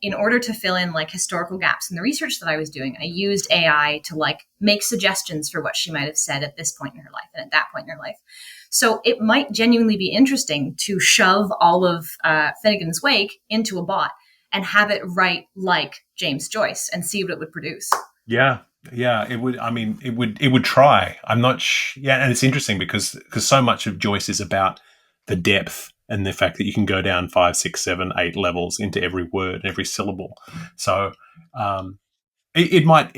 in order to fill in like historical gaps in the research that I was doing, I used AI to like make suggestions for what she might have said at this point in her life and at that point in her life. So it might genuinely be interesting to shove all of Finnegans Wake into a bot and have it write like James Joyce and see what it would produce. Yeah, it would. I mean, it would try. I'm not. And it's interesting because so much of Joyce is about the depth and the fact that you can go down 5, 6, 7, 8 levels into every word, every syllable. So it might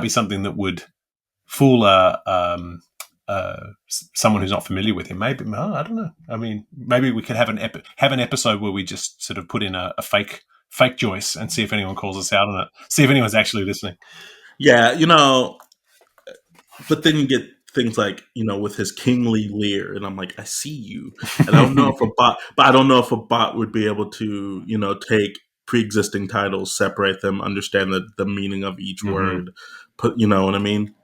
be something that would fool someone who's not familiar with him. Maybe I don't know. I mean, maybe we could have an episode where we just sort of put in a fake Joyce and see if anyone calls us out on it. See if anyone's actually listening. Yeah, but then you get things like, with his kingly leer, and I'm like, I see you. And I don't know if a bot would be able to, take pre-existing titles, separate them, understand the meaning of each word. You know what I mean?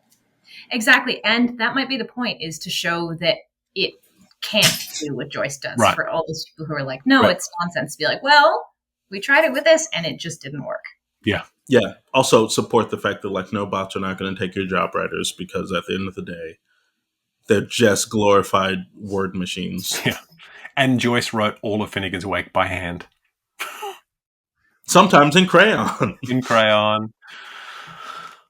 Exactly. And that might be the point, is to show that it can't do what Joyce does. Right. For all those people who are like, no, it's nonsense. Be like, well, we tried it with this and it just didn't work. Yeah. Yeah. Also support the fact that like no bots are not going to take your job writers, because at the end of the day, they're just glorified word machines. Yeah. And Joyce wrote all of Finnegans Wake by hand. Sometimes in crayon. In crayon.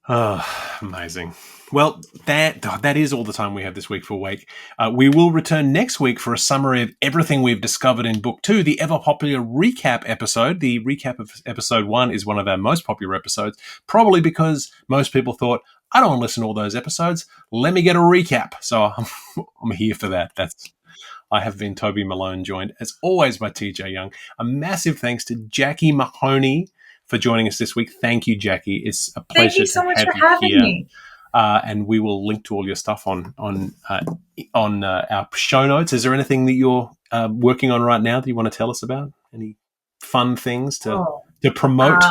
Oh, amazing. Well, that is all the time we have this week for Wake. We will return next week for a summary of everything we've discovered in Book 2, the ever-popular recap episode. The recap of Episode 1 is one of our most popular episodes, probably because most people thought, I don't want to listen to all those episodes. Let me get a recap. So I'm here for that. I have been Toby Malone, joined, as always, by TJ Young. A massive thanks to Jackie Mahoney for joining us this week. Thank you, Jackie. It's a pleasure. Thank you so much have for you having here. me. And we will link to all your stuff on our show notes. Is there anything that you're working on right now that you want to tell us about? Any fun things to promote?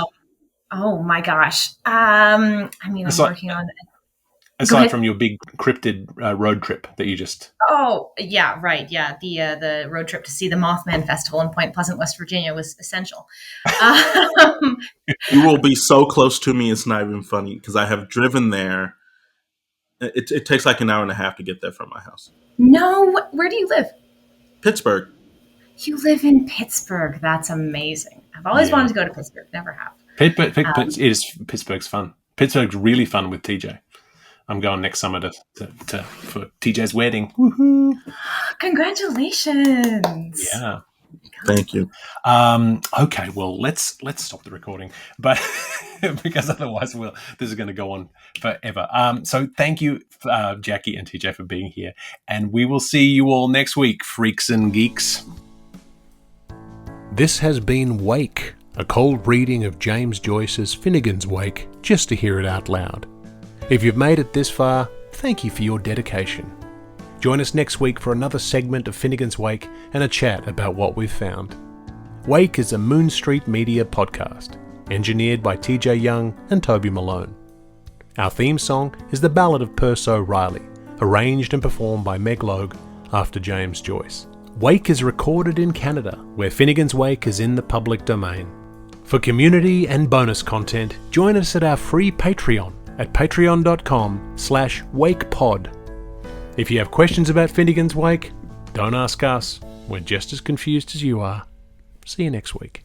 Oh my gosh! I'm working on. Aside from your big cryptid road trip that you just... Oh, yeah, right. Yeah, the road trip to see the Mothman Festival in Point Pleasant, West Virginia was essential. You will be so close to me, it's not even funny, because I have driven there. It takes like an hour and a half to get there from my house. No, where do you live? Pittsburgh. You live in Pittsburgh. That's amazing. I've always wanted to go to Pittsburgh. Never have. Pittsburgh's fun. Pittsburgh's really fun with TJ. I'm going next summer for TJ's wedding. Woohoo! Congratulations! Yeah, thank you. Okay, well let's stop the recording, but because otherwise this is going to go on forever. So thank you, Jackie and TJ, for being here, and we will see you all next week, freaks and geeks. This has been Wake, a cold reading of James Joyce's Finnegans Wake, just to hear it out loud. If you've made it this far, thank you for your dedication. Join us next week for another segment of Finnegans Wake and a chat about what we've found. Wake is a Moon Street Media podcast, engineered by TJ Young and Toby Malone. Our theme song is The Ballad of Perso Riley, arranged and performed by Meg Logue after James Joyce. Wake is recorded in Canada, where Finnegans Wake is in the public domain. For community and bonus content, join us at our free Patreon at patreon.com/wakepod. If you have questions about Finnegans Wake, don't ask us. We're just as confused as you are. See you next week.